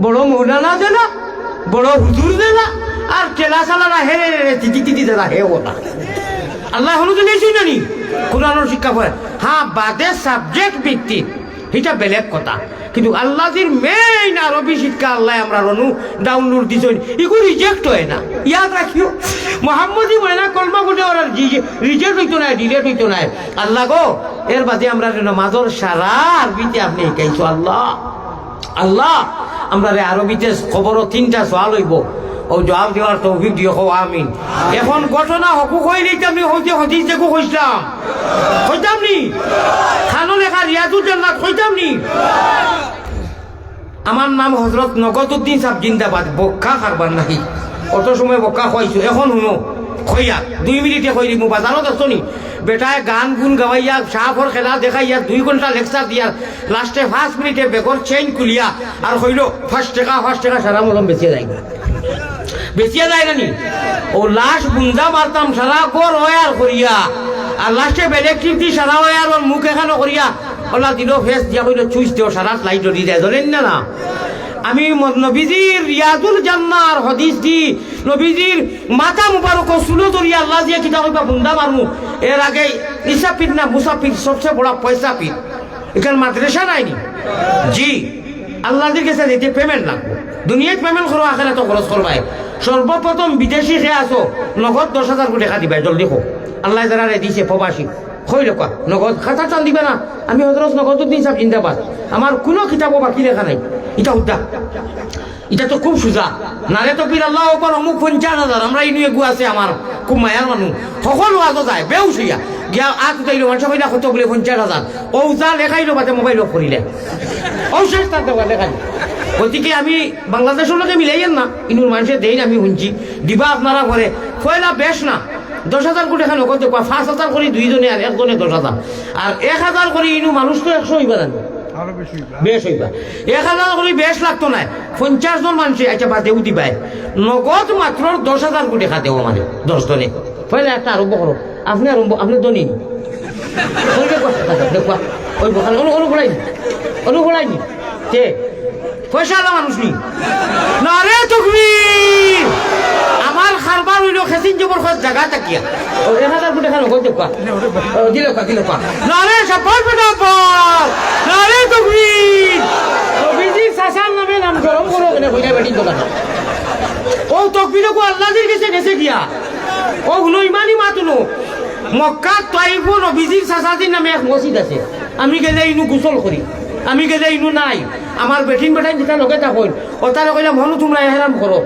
বড় মৌলানা দেনা, বড় হুজুর দেনা, আর টেলা চালানা হে তিতি তিতি দেনা হে ওটা। আল্লাহ হলো তো নেই নানি কোরআনের শিক্ষা পড়ে। হ্যাঁ বাদে সাবজেক্ট ভিত্তিক এটা বেলেগ কথা, কিন্তু আল্লাহর মেইন আরবি শিক্ষা আল্লাহ আমরা রনু ডাউনলোড দিছেন, এগুলো রিজেক্ট হয় না। ইয়াদ রাখিও মোহাম্মদী হয় না, কলমা গুলো ওরা রিজেক্ট হইতো না, ডিলেট হইতো না। আল্লাহ গো এর বাদে আমরা মাজর সারা আরবিতে আপনি শিখাইছো আল্লাহ। আল্লাহ আমরা আরবিতে খবরও 3টা সওয়াল হইব, ও জবাব দেওয়ার তৌফিক দিও। হো আমিন। এখন ঘটনা হকুক হইলেই আমি হইতে হদিস দেখো কইতাম, কইতাম নি খানো লেখা রিয়াজুল জান্নাত কইতাম নি। আমার নাম হযরত নগদউদ্দিন সাহেব জিন্দাবাদ। বক্কা খারবার নাকি, অত সময় বক্কা খাইছো, এখন শুনো খইয়া 2 মিনিটে কই দিমু। বাজারত আসনি বেটায় গান গুন গাওয়াইয়া সাফর খেলা দেখাইয়া 2 ঘন্টা লেকচার দিয়ার লাস্টে 5 মিনিটে বেগর চেইন খুলিয়া আর কইলো 5 টাকা সারা মলম বেঁচে যায়, বেঁচিয়া যায় নানি। ও লাশ বুন্দা মারতাম সারা গর ওয়ার করিয়া, আর লাস্টে বেলেকট্রিক সারা ওয়ার ওর মুখ এখানো করিয়া ওলা দিল ফেস দিয়া কইলো চুইস দিও, সারা লাইট ধরি দেয়, ধরেন না না। আমি নবীজির রিয়াজুল জান্নার হদিস দি নবীজির মাথা মুবারক সুলো ধরিয়া আল্লাহ দিয়ে কিতা কইবা বুন্দা মারমু। এর আগে ইসাফির না মুসাফির সবচেয়ে বড় পয়সা পির, এখানে মাদ্রাসা নাইনি। জি আল্লাহর কাছে যেতে পেমেন্ট লাগবে, দুনিয়ায় পেমেন্ট করো, আখেরাতে তো খরচ করবাই। সর্বপ্রথম বিদেশি খেয়ে আসো, নগদ 10,000 কোটি টাকা দিবাই, জলদি খো। আল্লাহ যারা দিছে প্রবাসী খই লোকা নগদ খাতা চান দিবে না। আমি হযরত নগদউদ্দিন সাহেব জিন্দাবাদ, আমার কোনো কিতাবও বাকি লেখা নাই। এটা উদ্যা, এটা তো খুব সোজা। নারে তো পীর আল্লাহ ওপর অমুক 50,000, আমরা ইনু এগু আছে আমার খুব মায়ার মানুষ, সকল ওয়াজও যায় বেউসিয়া গিয়া আগ উঠাইলো মানুষ কইলা কত বলে 50,000 ও যা লেখাইলো বাদে মোবাইল অফ করিলে ও শেষ তার দেওয়া লেখাই। গতিকে আমি বাংলাদেশের লোকে মিলাইয়েন না, ইনুর মানুষের দেই আমি শুনছি দিবা আপনারা করে কয়লা বেশ না। 10,000 কোটি টাকা নগদ দেখবা, 5,000 করে দুইজনে আর একজনে 10,000, আর 1,000 করে ইনু মানুষ তো 100 হইবা না, বেশ হইবা। 1,000 করে বেশ লাগতো না, 50 জন মানুষ আচ্ছা বাদেও দিবাই, নগদ মাত্র 10,000 কোটি টাকা দেবো মানে 10 জনে। পয়লা একটা আরম্ভ করো, আপনি আরম্ভ, আপনি দনি ওই বোখানে অনুকূলাইনি কে পয়সা আলা মানুষ নি না রে তকবীর। আমার খারবার হইল খেসিন জবর খোঁজ জায়গা তাকিয়া ও 1000 ফুট এখানে কই দেখবা দিলে পা নারে সাপার বেটা পার নারে তাকবীর নবীজির শাসান নামে নাম গরম করো কেন কইলা বেটি তো না ও তাকবীর কো আল্লাহর কাছে গেছে গিয়া ও গুলো ইমানি মাতুনো মক্কা তাইফ নবীজির শাসাদির নামে এক মসজিদ আছে আমি গেলে ইনু গোসল করি আমি গেলে ইনু নাই আমার বেটিন বেটাই যেটা লগে থাকুন ও তারা কইলাম হনু তোমরা এহরাম করো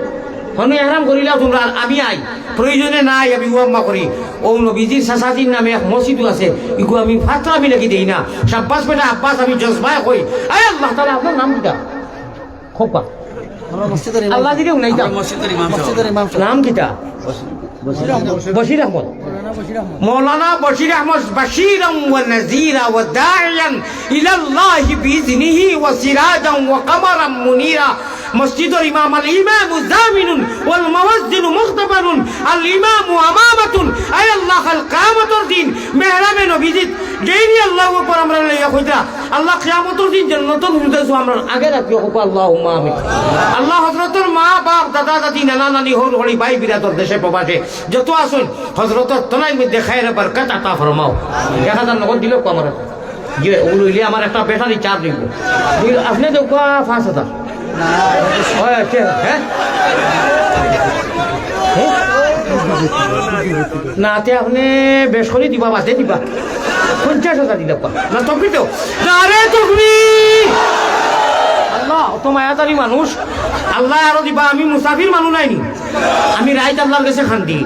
হনু এহরাম করিলাও তোমরা আমি আই প্রয়োজনে নাই আমি ওয়াম্মা করি ও নবীজির শাসাদির নামে এক মসজিদও আছে ইগু আমি ফাতরা আমি লাগি দেই না শাব্বাস বেটা আব্বাস আমি জজবায় কই আয় আল্লাহ তাআলা আপনার নাম কিটা খোপা আল্লাহ দিকে উনাইতা মসজিদের ইমাম নাম কিটা বশির আহমদ مولانا بشير احمد بشيرا ونذيرا وداعيا الى الله باذنه وسراجا وقمرا منيرا مسجد الامام الامام زامن والموزن مختبر الامام امامه اي الله القامه الدين محرم نبيت جيني الله اكبر امر الله يخدا الله قيامت الدين جنت الفردوس امر আগে রাখিও কো আল্লাহুম্মা আমিন আল্লাহ হযরতের মা বাপ দাদা দাদি নানা নানি হল হলি ভাই বিরাদর দেশে প্রবাসে যত আসুন হযরতের তনাই মধ্যে খায়রে বরকত আতা ফরমাও 1000 নগদ দিলো কো আমার যে ওগুলো আমার একটা ব্যাটারি চার্জ দিব আপনি তো কো 5000 ওই আছে হ্যাঁ না তে আপনি বেশ করে দিবা বাদে দিবা 50000 দিলে না তকবীর তো আরে তকবীর আল্লাহ তো মায়াতারি মানুষ আল্লাহ আরো দিবা আমি মুসাফির মানুষ নাইনি আমি রাইত আল্লাহর কাছে খান্তি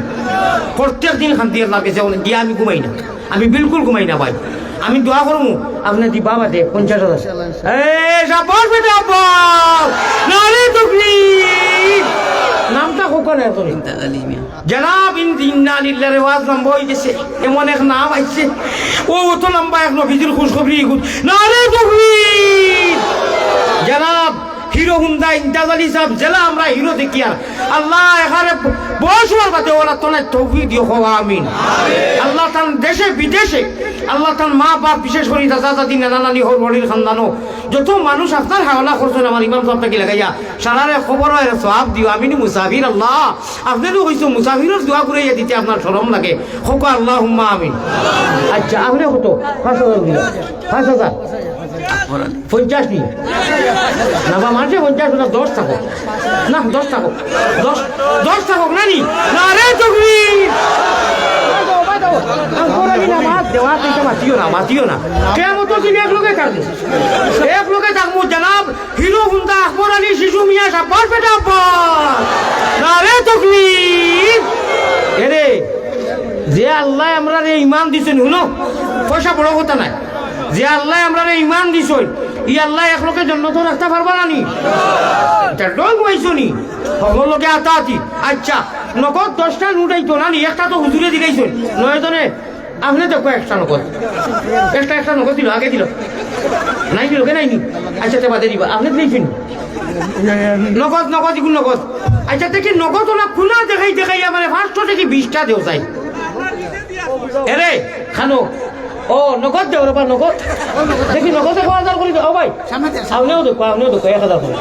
প্রত্যেক দিন খান্তি আল্লাহর কাছে গিয়ে আমি ঘুমাই না আমি বিলকুল ঘুমাই না ভাই আমি দোয়া করবো আপনি দিবা বাদে 50000 এই সাপোর্ট বেটা বল নারে তকবীর নামটা কোকনে তুমি জনাব ইন্না লিল্লাহি রিওয়াজ লম্বা হইছে এমন এক নাম আইছে ও তো লম্বা এক নবীজির খুশখবরি নারে তাকবীর জনাব হিরো হুন্ডা ইমতাজ আলী সাহেব জেলা আমরা হিরো দেখি আর আল্লাহ এখানে বসবার বাদে ওরা তোলা তৌফিক দিও আমিন আল্লাহ তান দেশে বিদেশে আল্লাহ তান মা বাপ বিশেষ করে দাদা দাদি নানা নানি হল বড়ির খানদানো যত মানুষ আপনার হাওলা করছেন আমার ইমাম সাহেবটাকে লাগাইয়া সারারে খবর হয় সওয়াব দিও আমিনি মুসাফির আল্লাহ আপনারও হইছো মুসাফিরের দোয়া করে দিতে আপনার শরম লাগে হোক আল্লাহুম্মা আমিন আচ্ছা আপনি কত 5000 দিল 5000 50 নি না বা মাঝে 50 না 10 থাকো না 10 থাকো 10 থাকো নানি না রে তকবীর মাতিও না কেমন এক লোকে থাকবো এক লোকে থাকবো জনাব হিরো হুন্ডা আকবর আলী শিশু মিয়া সাব্বার পেটা না রে তকবীর এরে যে আল্লাহ আমরা রে ইমান দিছেন শুনো পয়সা বড় কথা নাই যে আল্লাহ আমরা রে ইমান দিছই ই আল্লাহ এক লোকে জন্নত রাখতে পারবা না নি ডং পাইছো নি সকল লোকে আতাতি আচ্ছা নগদ 10টা নোট আইতো না নি একটা তো হুজুরে দিলাইছেন নয় জনে আপনি তো কয়েকটা নগদ একটা নগদ দিল আগে দিল নাই দিল কে নাইনি আচ্ছা তে বাদে দিবা আপনি দিয়েছেন নগদ ইগুন নগদ আচ্ছা দেখি নগদ ওলা খুনা দেখাই মানে 500 থেকে 20টা দেও চাই এরে খানো ও নগদ দেও রে নগদ দেখি নগদ 1000 করে দাও ভাই আপনিও দেখো 1000 করে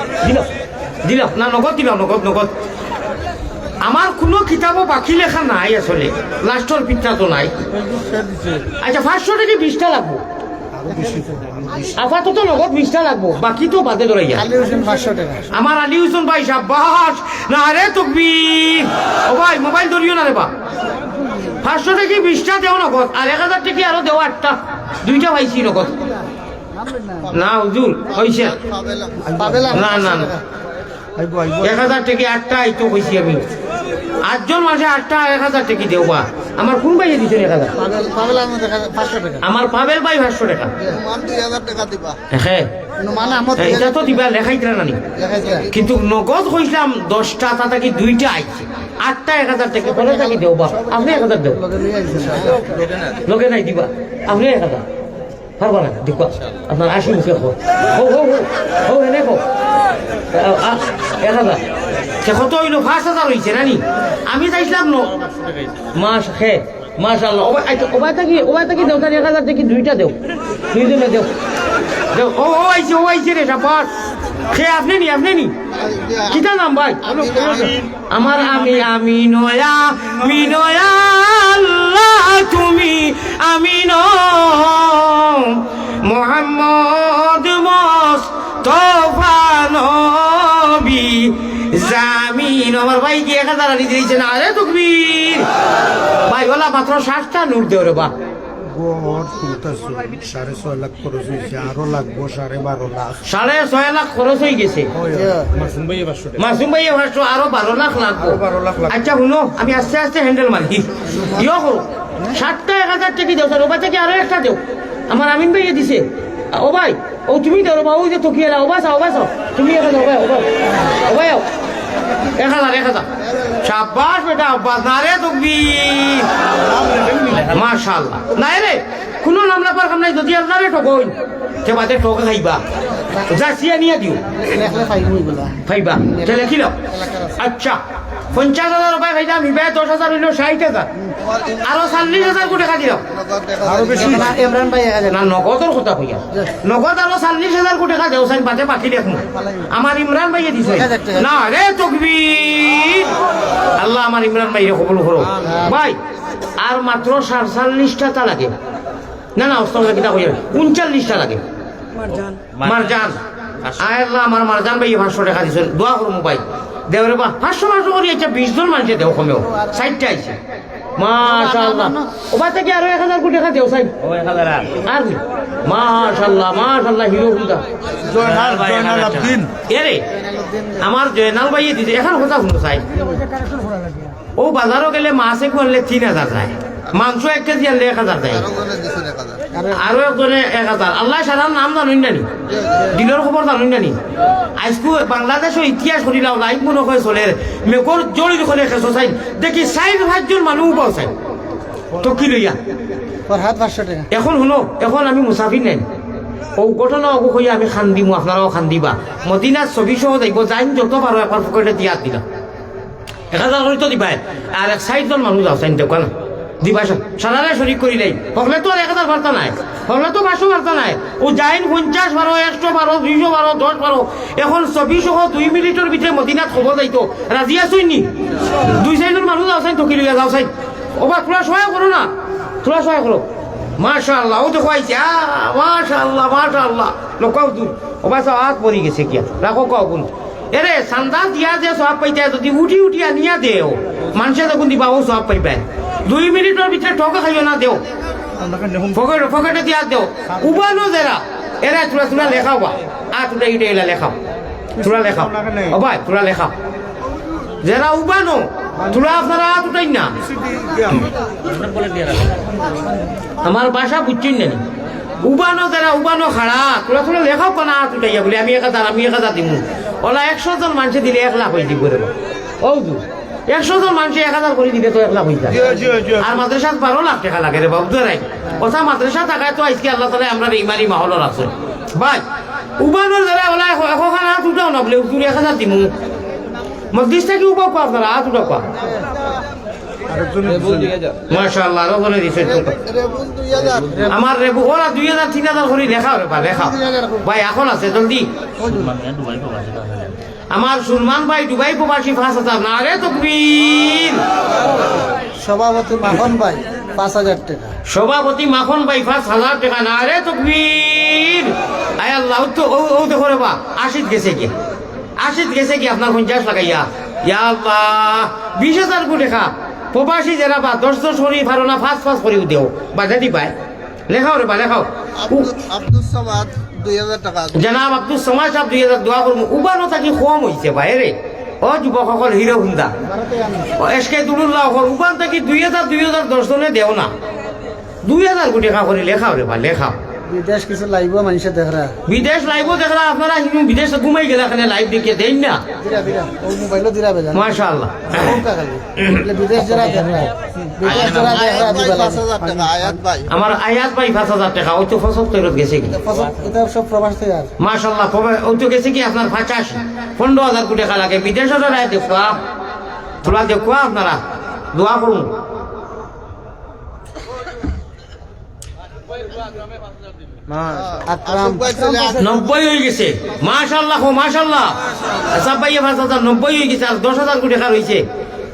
দিল না নগদ দিল নগদ আমার কোনো কিতাবও বাকি লেখা নাই আসলে লাস্টর পিঠটা তো নাই আচ্ছা 500 থেকে 20টা লাগবো আপাতত নগদ 20টা লাগবো বাকি তো বাদে ধরাইয়া আমার আলী হোসেন ভাই সাব্বাস না রে তকবীর ও ভাই মোবাইল ধরিও না রে বা 500 থেকে 20টা দেও নগদ আর 1000 থেকে আরো দেও 8টা 2টা পাইছি নগদ না হুজুর হইছে না 1000 থেকে 8টা আইতো কইছি আমি 8 জন মাসে 8টা 1000 টাকা দেওবা আমার কোন ভাই দিছেন 1000 আমার পাবেল ভাই 500 টাকা মান 2000 টাকা দিবা হ্যাঁ মানে এটা তো দিবা লেখাইতরা নানি কিন্তু নগদ কইলাম 10টা তাতা কি 2টা আইছে 8টা 1000 টাকা বলে টাকা দেওবা আপনি 1000 দেও লোকে নাই দিবা আপনি 1000 পারবা না দেখো আপনার 80 মুখে হো এনে কো 1000 সে কত হইল 5000 হইছে নানি আমি চাইছিলাম মাস খে মাশাআল্লাহ ওবাই থাকি দেও তার 1000 থেকে দুইটা দেও দুইজনে দেও দেও ও আইছে রে সাবাস সে আপনি নি কিটা নাম ভাই আমার আমি নয়া আল্লাহ তুমি আমি মোহাম্মদ মুস্তাফা নবী জামিন আমার ভাই কি 1000 আনি দিয়েছে না আরে তাকবীর ভাই ওলা মাত্র 60টা নোট দেও রে বা গড় শুনতেছো 6.5 লাখ খরচ হয়েছে আরো লাগবো 12.5 লাখ 6.5 লাখ খরচ হয়ে গেছে মাসুম ভাই ভাষো আরো 12 লাখ লাগবে আচ্ছা শুনো আমি আস্তে আস্তে হ্যান্ডেল মারি ইয়ো করো 60টা 1000 টাকা দেও স্যার ওবা থেকে আরো একটা দেও আমার আমিন ভাই দিছে ও ভাই ও তুমি দেও বাবু যে তকিয়েলা ওবা চাও তুমি একটা দাও ও ভাই 1000 শাবাশ বেটা আব্বাস না রে তাকবীর মাশাআল্লাহ না রে কোনো নাম লাপার কাম নাই যদি আপনারে ঠকই তে বাদে ঠক খাইবা যা সিয়া নিয়ে দিও খাইবা চলে কি দাও আচ্ছা 50,000 টাকা খাইবা আমি 10,000 হইলো 60,000 আরো 40,000 কোটি টাকা দিও আরো বেশি ইমরান ভাই না নগদর কথা কইয়া নগদ আরো 40,000 কোটি টাকা দেও সাইন বাদে বাকি দেখো আমার ইমরান ভাইয়ে দিছে না রে তাকবীর আল্লাহ আমার ইমরান ভাইরে কবুল করো ভাই আর মাত্র 47টা তা লাগে না অস্তম কিটা কইয়া 39টা লাগে মারজান আয় আল্লাহ আমার মারজান ভাই 500 টাকা দিছেন দোয়া করো ভাই দেওরে বা 500 করি আচ্ছা 20 জন মানুষে দেও কমেও 60টা আইছে মাশাআল্লাহ ওবা থেকে আরো 1000 কোটি টাকা দেও সাইন ও 1000 আর মাশাআল্লাহ হিরো হুদা জয়নাল আব্দিন এরে আমার জয়নাল ভাই দিতে এখন কথা শুনো সাইন ও বাজারও গেলে মাছে করলে 3000 যায় মাংস 1 কেজি আনলে 1000 যায় আরো একজনে 1000 আল্লাহ সাধারণ নাম জানুন জানি দিলের খবর জানুন জানি আজকু বাংলাদেশের ইতিহাস করিলাও লাইভ মনে হয় চলে মেকর জড়ি করে খেছো চাই দেখি 60 জন মানুষ পাও চাই তো কি লইয়া হাত 500 টাকা এখন শুনো এখন আমি মুসাফির নেন ও ঘটনা অবু কইয়া আমি খান দিমু আপনারাও খান দিবা মদিনার ছবি সহ যাইব যাইন যত পারো একবার পকেটে দিয়া দিলা 1000 করে তো দিবা আর 60 জন মানুষ যাও চাইন দোকান দিবা সারারে শরিক করি নাই হলে তো আর 1000 বার্তা নাই হলে তো 500 বার্তা নাই ও যাইন 50 বারো 100 বারো 200 বারো 10 বারো এখন ছবি সহ 2 মিনিটের ভিতরে মদিনাত খবর যাইতো রাজি আছই নি 2-4 জন মানুষ যাও চাইন তো কি লইয়া যাও চাইন ওবা তোরা সহায় করো না তোরা সহায় করো মাশাআল্লাহ ও দেখো আইছে মাশাআল্লাহ লোকাও দূর ওবা সব হাত পড়ি গেছে কিয়া রাখো কাও কোন এরে সান্দা দিয়া যে সব পাইতে যদি উঠি আনিয়া দেও মানুষে যখন দিবা ও সব পাইবে 2 মিনিটের ভিতরে ঠকা খাইও না দেও পকেটে দিয়া দেও উবানো যারা এরা তোরা লেখাও বা তোরা এটা লেখাও তোরা লেখাও ও ভাই তোরা লেখাও যারা উবানো তোরা আপনারা উঠাই না আমার বাসা বুঝছেন না উবানো যারা উবানো খাড়া তোরা লেখাও কেনা উঠাইয়া বলে আমি 1000 দিব ওলা 100 জন মানুষে দিলে 1 লাখ হয়ে দিব রে ও 100 জন মানুষ 1000 করে দিলে তো 1 লাখ হয়ে যায় আর মাদ্রাসা 12 লাখ টাকা লাগে রে বাবু ধরাই কথা মাদ্রাসা টাকায় তো আজকে আল্লাহ তাআলা আমরা ইমানি মাহলর আছে ভাই উবানোর যারা ওলা এখন হাত উঠাও না বলে 1000 দিব মসজিদটা কি উপাও পা আপনারা হাত উঠাও পা মাশাআল্লাহ রহমনে দিছে আমার রেবু ওরা 2000 3000 করে লেখা রে বা লেখা ভাই এখন আছে জলদি আমার সুলমান ভাই দুবাই প্রবাসী 5000 না রে তাকবীর সভাপতি মাখন ভাই 5000 টাকা সভাপতি মাখন ভাই 5000 টাকা না রে তাকবীর আয় আল্লাহ তো ও দেখো রে বা 80 গেছে কি আপনার 50 লাগাইয়া ইয়া আল্লাহ 20000 কোটি টাকা প্রবাসী যারা বা 10 করি পারো না 5 করিও দেও বাধা দি পায় লেখাও রে বা লেখাও আব্দুল সামাদ 2000 টাকা জনাব আব্দুল সামাদ সাহেব 2000 দোয়া করবো উবানো থাকি কম হইছে ভাই রে ও যুবকসকল হিরো হুন্দা ও এসকে দুলুল্লাহ উবান থাকি 2010 জনে দেও না 2000 কোটি টাকা করে লেখাও রে বা লেখাও বিদেশ কিছু লাইভ মানুষে দেখরা বিদেশ লাইভ দেখরা আপনারা বিদেশ ঘুমাই গেলে এখানে লাইভ দেখিয়ে দেন না দিরা ও মোবাইলও দিরা বেজান মাশাআল্লাহ বিদেশ যারা দেখরা বিদেশ যারা দেখরা দিবা 5000 টাকা আয়াত ভাই আমার আয়াত ভাই 5000 টাকা ওই তো ফসল তৈরি গেছে কি এটা সব প্রবাস থেকে আর মাশাআল্লাহ ওই তো গেছে কি আপনার 15,000 কোটি টাকা লাগে বিদেশে রায় দেখবা তোলা দেখবা আপনারা দোয়া করুন আকরাম 90 হয়ে গেছে মাশাআল্লাহ মাশাআল্লাহ সব ভাইয়া 5000 90 হয়ে গেছে আর 10,000 কোটি টাকা রয়েছে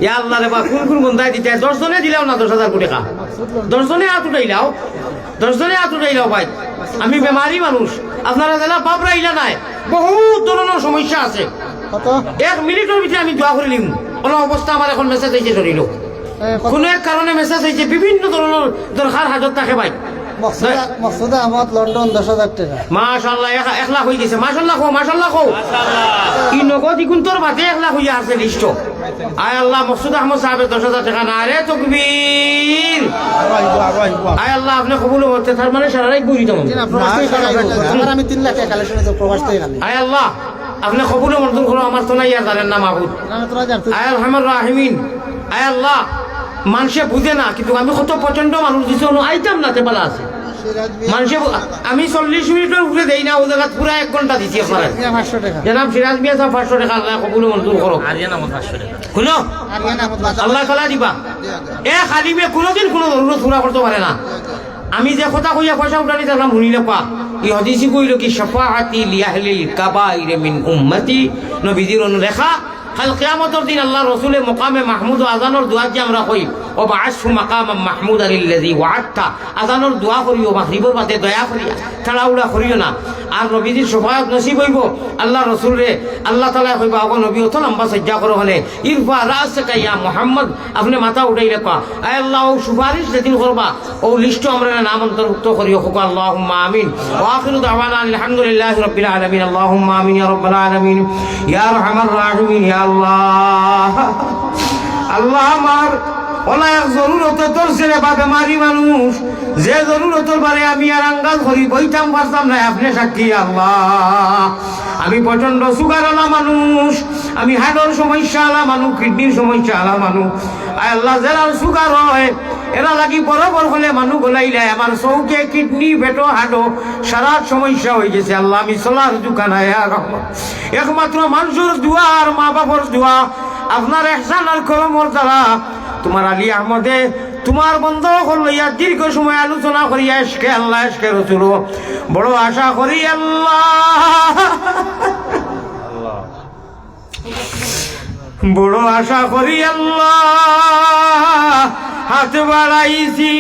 ইয়া আল্লাহ রে বা কোন কোন বন্দাই দিতে 10 জনে দিলাও না 10,000 কোটি টাকা 10 জনে হাত উঠাইলাও 10 জনে হাত উঠাইলাও ভাই আমি বেমারি মানুষ আপনারা জেলা বাবরা ইলা নাই বহুত ধরনের সমস্যা আছে কত 1 মিনিটের ভিতরে আমি দোয়া করে নিম কোন অবস্থা আমার এখন মেসেজ আইছে ধরিল কোন এক কারণে মেসেজ আইছে বিভিন্ন ধরনের দরকার হাজত থাকে ভাই মকসুদ আহমদ লন্ডন 10,000 টাকা মাশাআল্লাহ 1 লাখ হয়ে গেছে মাশাআল্লাহ মাশাআল্লাহ ই নগদ ইগুন তোর বাতে 1 লাখ হইয়া আছে লিস্ট আয় আল্লাহ মকসুদ আহমদ সাহেবের 10,000 টাকা না রে তাকবীর আয় আল্লাহ আপনি কবুল করতে তার মানে সারা রাত ঘুরি তো আমি 3 লাখ টাকা কালেকশন আছে প্রবাস থেকে খালি আয় আল্লাহ আপনি কবুল মঞ্জুর করো আমার তো নাই আর জানেন না মাহবুব আমি তোরা জানতো আয় আলহামদুলিল্লাহ রাহিমিন আয় আল্লাহ মানুষে বুঝে না কিন্তু আমি কত প্রচন্ড মানুষ দিছি আইতাম না তেপালা আছে মানুষে আমি 40 মিনিটের উপরে দেই না ও জায়গা পুরো 1 ঘন্টা দিছি আপনারা 500 টাকা জনাব সিরাজ মিয়া সাহেব 500 টাকা আল্লাহ কবুল মঞ্জুর করো আরিয়ানা মত 500 টাকা শুনো আরিয়ানা আহমদ আল্লাহ তাআলা দিবা এ খালি মে কোনোদিন কোনো জরুরত পুরা করতে পারে না আমি যে কথা কইয়া পয়সা উঠানি দেখলাম শুনিলে পা ই হাদিসে কইল কি শাফাআতি লিআহলিল কাবাইর মিন উম্মতি নবীজির অনুলেখা কাল কিয়ামতের দিন আল্লাহ রাসূলে মাকামে মাহমুদ ও আযানের দোয়া যে আমরা কই ও বাআসু মাকাম মাহমুদ আল্লাযী ওয়া'আদতা আযানের দোয়া করিও মাগরিবের বাদে দয়া করিয়া তাড়াউড়া করিও না আর নবীজির শাফাআত নসিব হইব আল্লাহ রাসূল রে আল্লাহ তাআলা কইবা ও নবী তো লম্বা সজ্জা করো হলে ইরফা রাসকা ইয়া মুহাম্মদ আপনি মাথা উঠাইলে কয় আয় আল্লাহ ও সুপারিশ যেদিন করবা ও লিস্ট আমরা নাম অন্তর্ভুক্ত করিও হোক আল্লাহুম্মা আমিন ওয়া আখিরু দাওয়ানা আলহামদুলিল্লাহি রাব্বিল আলামিন আল্লাহুম্মা আমিন ইয়া রাব্বাল আলামিন ইয়া আরহামার রাহিমিন ইয়া আল্লাহ আল্লাহ আমার অনেক জরুরত তোর ছেলে বা বেমারি মানুষ যে জরুরতর বারে আমি আর আঙ্গাল করি বইতাম পারতাম না আপনি সাক্ষী আল্লাহ আমি প্রচন্ড সুগার আলা মানুষ আমি হার্টের সমস্যা আলা মানুষ কিডনির সমস্যা আলা মানুষ আল্লাহ যারা সুগার হয় এরা লাগি বরাবর হলে মানুষ গোলাইলে আমার চৌকে কিডনি পেটো হাঁটো সারা সমস্যা হয়ে গেছে আল্লাহ আমি চলার দোকানায় একমাত্র মানুষের দোয়া আর মা বাবার দোয়া আপনার এহসান আর করমর দ্বারা তোমার আলী আহমদে তোমার বন্ধ লইয়া দীর্ঘ সময় আলোচনা করিয়া এসকে আল্লাহ এসকে রসুল বড় আশা করি আল্লাহ বড় আশা করি আল্লাহ হাত বাড়াইছি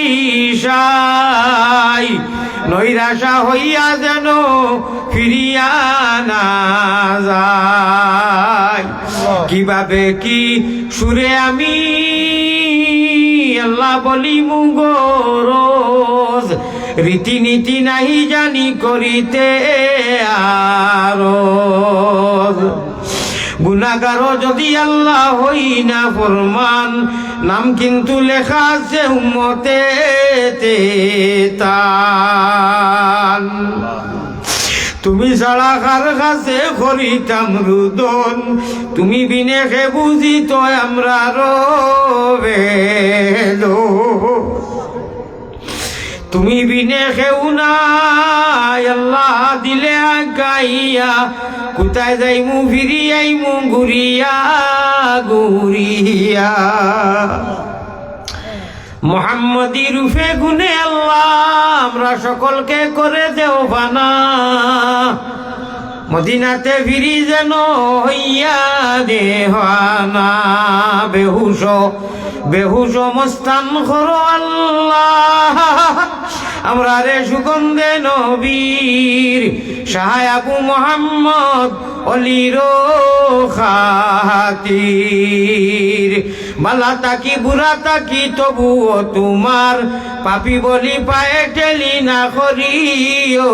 সাই নৈরাশা হইয়া যেন ফিরিয়া না যায় কিভাবে কি সুরে আমি আল্লাহ বলি মুগরোজ রীতিনীতি নাহি জানি করিতে আরোজ গুনাহগারও যদি আল্লাহ হই না ফরমান নাম কিন্তু লেখা আছে উম্মতে তান তুমি ছাড়া কার কাছে করিতাম রুদন তুমি বিনে খে বুঝি তো আমরা রবেলো তুমি বিনে খেউ নাই আল্লাহ দিলে গাইয়া কোথায় যাইমু ফিরিয়াইমু ঘুরিয়া ঘুরিয়া মোহাম্মদী রূপে গুনে আল্লাহ আমরা সকলকে করে দেও বানা মদিনাতে ফিরি যেন হইয়া দেহানা বেহুশ বেহুশ মস্তান করো আল্লাহ আমরা রে সুগন্ধে নবীর শাহ আবু মোহাম্মদ অলির খাতির বালা তাকি বুড়া তাকি তবুও তোমার পাপি বলি পায়ে ঠেলি না করিও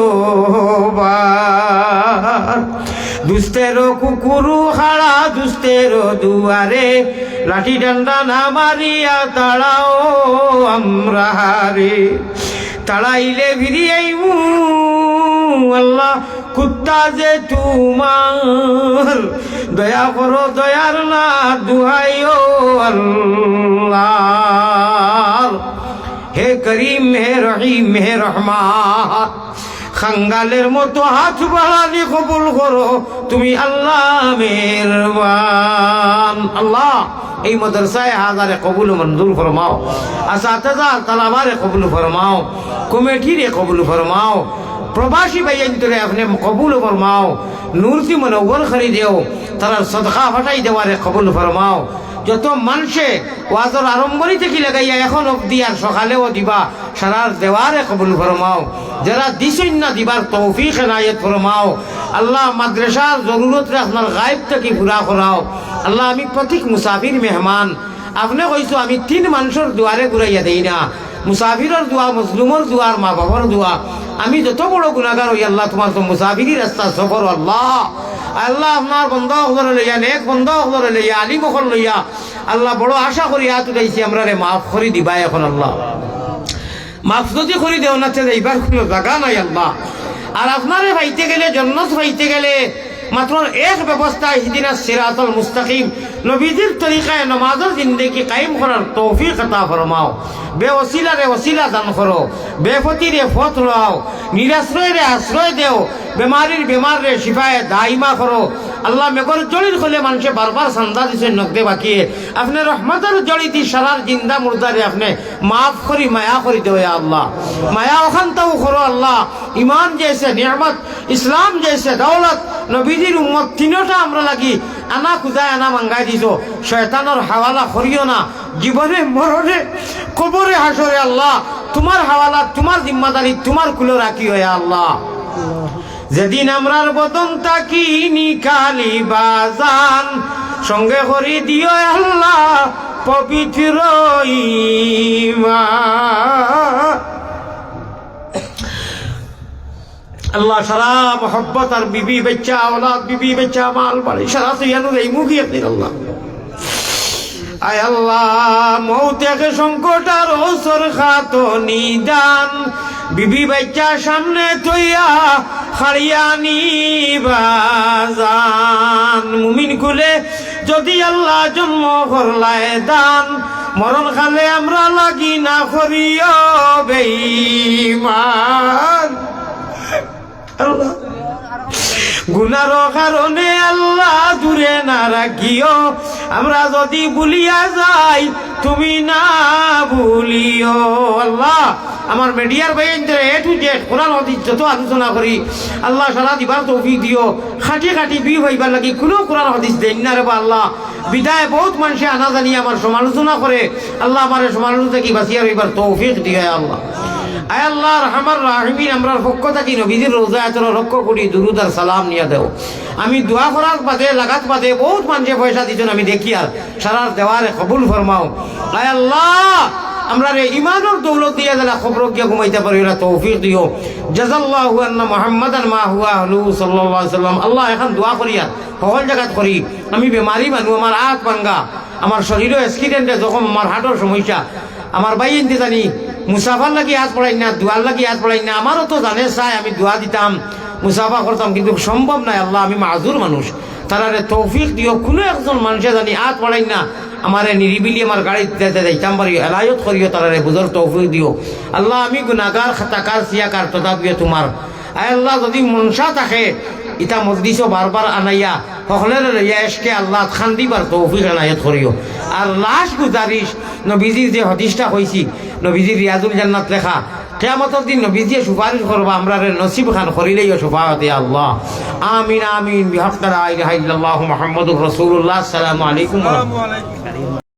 দুস্তেরো কুকুরু খাড়া দুস্তেরো দুয়ারে লাঠি ডান্ডা না মারিয়া তাড়াও আমরা রে তাড়াইলে ফিরিয়াইমু আল্লাহ কুত্তা যে তোমার দয়া করো দয়ার না দুহাইও আল্লাহ হে করিম হে রহিম হে রহমান খাঙ্গালের মতো হাত বাড়ানি কবুল করো তুমি আল্লাহ মেহেরবান আল্লাহ এই মাদ্রাসায় হাজারে কবুল মঞ্জুর ফরমাও, আসাতেজা তালাবারে কবুল ফরমাও, কমিটিরে কবুল ফরমাও, প্রবাসী ভাইয়ান্তরে আপনি কবুল ফরমাও, নূরতি মনোবর খরি দেও, তারা সদকা ফাটাই দেওয়ারে কবুল ফরমাও। যত মানুষে ওয়াজর আরম্ভরি থেকে লাগাইয়া এখন অবধি আর সকালেও দিবা সারার দেওয়ারে কবুল ফরমাও, যারা দিছেন না দিবার তৌফিক এনায়েত ফরমাও। আল্লাহ মাদ্রাসার জরুরত আপনার গায়েব থেকে পুরা করাও। আল্লাহ আমি প্রতীক মুসাফির মেহমান, আপনি কইছো আমি 3 মানুষের দুয়ারে ঘুরাইয়া দেই না, মুসাফিরের দোয়া, মজলুমর দোয়া, মা বাবার দোয়া। আমি যত বড় গুনাহগার হই আল্লাহ তোমার তো মুসাফিরি রাস্তা সফর আল্লাহ আল্লাহ আপনার বন্ধ হজরে লইয়া, নেক বন্ধ হজরে লইয়া, আলিম হল লইয়া আল্লাহ বড় আশা করি হাত উঠাইছি, আমরা রে মাফ করি দিবা এখন আল্লাহ। মাফ যদি করি দেও না চলে এইবার কোনো জায়গা নাই আল্লাহ। আর আপনারে পাইতে গেলে, জন্নত পাইতে গেলে মাত্র এক ব্যবস্থা, ইহদিনাস সিরাতাল মুস্তাকিম, নবীজির তরিকায় নামাজের জিন্দেগি কায়েম করার তৌফিক আতা ফরমাও। বেওসিলারে ওসিলা দান করো, বেফতিরে ফত রাও, নিরাশ্রয়রে আশ্রয় দেও, বেমারির বেমারে শিফায়ে দাইমা করো। আল্লাহ মেঘর জড়ির হলে মানুষে বারবার সান্দা দিচ্ছেন নকদে বাকিয়ে, আপনি রহমতের জড়িতি সারার জিন্দা মুর্দারে আপনি মাফ করি মায়া করি দেও আল্লাহ। মায়া ওখানটাও করো আল্লাহ। ইমান জেসে নিয়ামত, ইসলাম জেসে দৌলত, নবীজির উম্মত তিনটা আমরা লাগি আনা খুদায় আনা মাঙ্গাই দিছ, শয়তানের হাওয়ালা করিও না। জীবনে মরণে কবরে হাসরে আল্লাহ তোমার হাওয়ালা, তোমার জিম্মাদারি, তোমার কুলো রাখি হয়ে আল্লাহ। যেদিন আমরার বদন তাকি নিকালি বাজান, সঙ্গে করি দিও আল্লাহ পবিত্র ঈমান। আল্লাহ সারা মোহব্বত আর বিবি বেচ্চা औलाद, বিবি বেচ্চা মাল বাড়ি সারা তুইয়ানো এই মুখি আপনি আল্লাহ। আয় আল্লাহ মৌত এক সংকট আর ওসর খাত নিদান, বিবি বাচ্চা সামনে তৈয়া খাড়িয়ানি বাজান। মুমিন কুলে যদি আল্লাহ জন্ম করলায় দান, মরণ খালে আমরা লাগি না করিও বেঈমান। আল্লাহ গুনার কারণে আল্লাহ দূরে না রাখিও, আমরা যদি ভুলিয়া যাই তুমি না ভুলিও আল্লাহ। আমার মিডিয়ার বাইরে এ টু জেড কোরআন হাদিস যত আলোচনা করি আল্লাহ সারা দিবার তৌফিক দিও। খাটি খাটি বি হইবার লাগি কোনো কোরআন হাদিস দেন না রে বা আল্লাহ। বিদায় বহুত মানুষে আনা জানি আমার সমালোচনা করে, আল্লাহ আমার সমালোচনা থেকে বাঁচিয়ে রইবার তৌফিক দিয়ে আল্লাহ। আয় আল্লাহ রহমান রাহিমিন, আমরা পক্ষ থাকি নবীজির রোজা এত রক্ষ করি দুরুদ আর সালাম নিয়ে দেও। আমি দোয়া করার বাদে লাগাত বাদে বহুত মানুষে পয়সা দিচ্ছেন, আমি দেখি আর সারার দেওয়ারে কবুল ফরমাও। আয় আল্লাহ আমরা রে ইমানের দৌলত দিয়ে যারা খবর গিয়ে ঘুমাইতে পারি না তৌফিক দিও। জাযাল্লাহু আন্না মুহাম্মাদান মা হুয়া আহলু সাল্লাল্লাহু আলাইহি সাল্লাম। আল্লাহ এখন দোয়া করিয়া সকল জায়গাত করি, আমি বেমারি মানুষ, আমার হাত ভাঙ্গা, আমার শরীরও অ্যাক্সিডেন্টে যখন আমার হার্টের সমস্যা, আমার ভাই এনতে জানি মুসাফার লাগি হাত পড়াই না, দোয়ার লাগি হাত পড়াই না। আমারও তো জানে চাই আমি দোয়া দিতাম, মুসাফা করতাম, কিন্তু সম্ভব নাই আল্লাহ। আমি মাজুর মানুষ, তারারে তৌফিক দিও। কোনো একজন মানুষে জানি হাত পড়াই না, আমারে নিরিবিলি আমার গাড়িতে যাইতাম পারি, এলায়ত করিও, তারারে বুঝর তৌফিক দিও আল্লাহ। আমি গুনাহগার খাতাকার সিয়াকার তথাপিও তোমার। আয় আল্লাহ যদি মনসা থাকে ইটা মজলিসও বারবার আনাইয়া সকলের লইয়া আল্লাহ খান দিবার তৌফিক এনায়েত করিও। আর লাশ গুজারিশ নবীজির যে হদিসটা হয়েছি, নবীজির রিয়াজুল জান্নাত লেখা, কিয়ামতের দিন নবীজিয়ে সুপারিশ করবা, আমরা নসিব খান করিলেই সুফাতে আল্লাহ। আমিন আমিন বিহাক্কা লা ইলাহা ইল্লাল্লাহু মুহাম্মাদুর রাসূলুল্লাহ। আসসালামু আলাইকুম ওয়া রাহমাতুল্লাহ।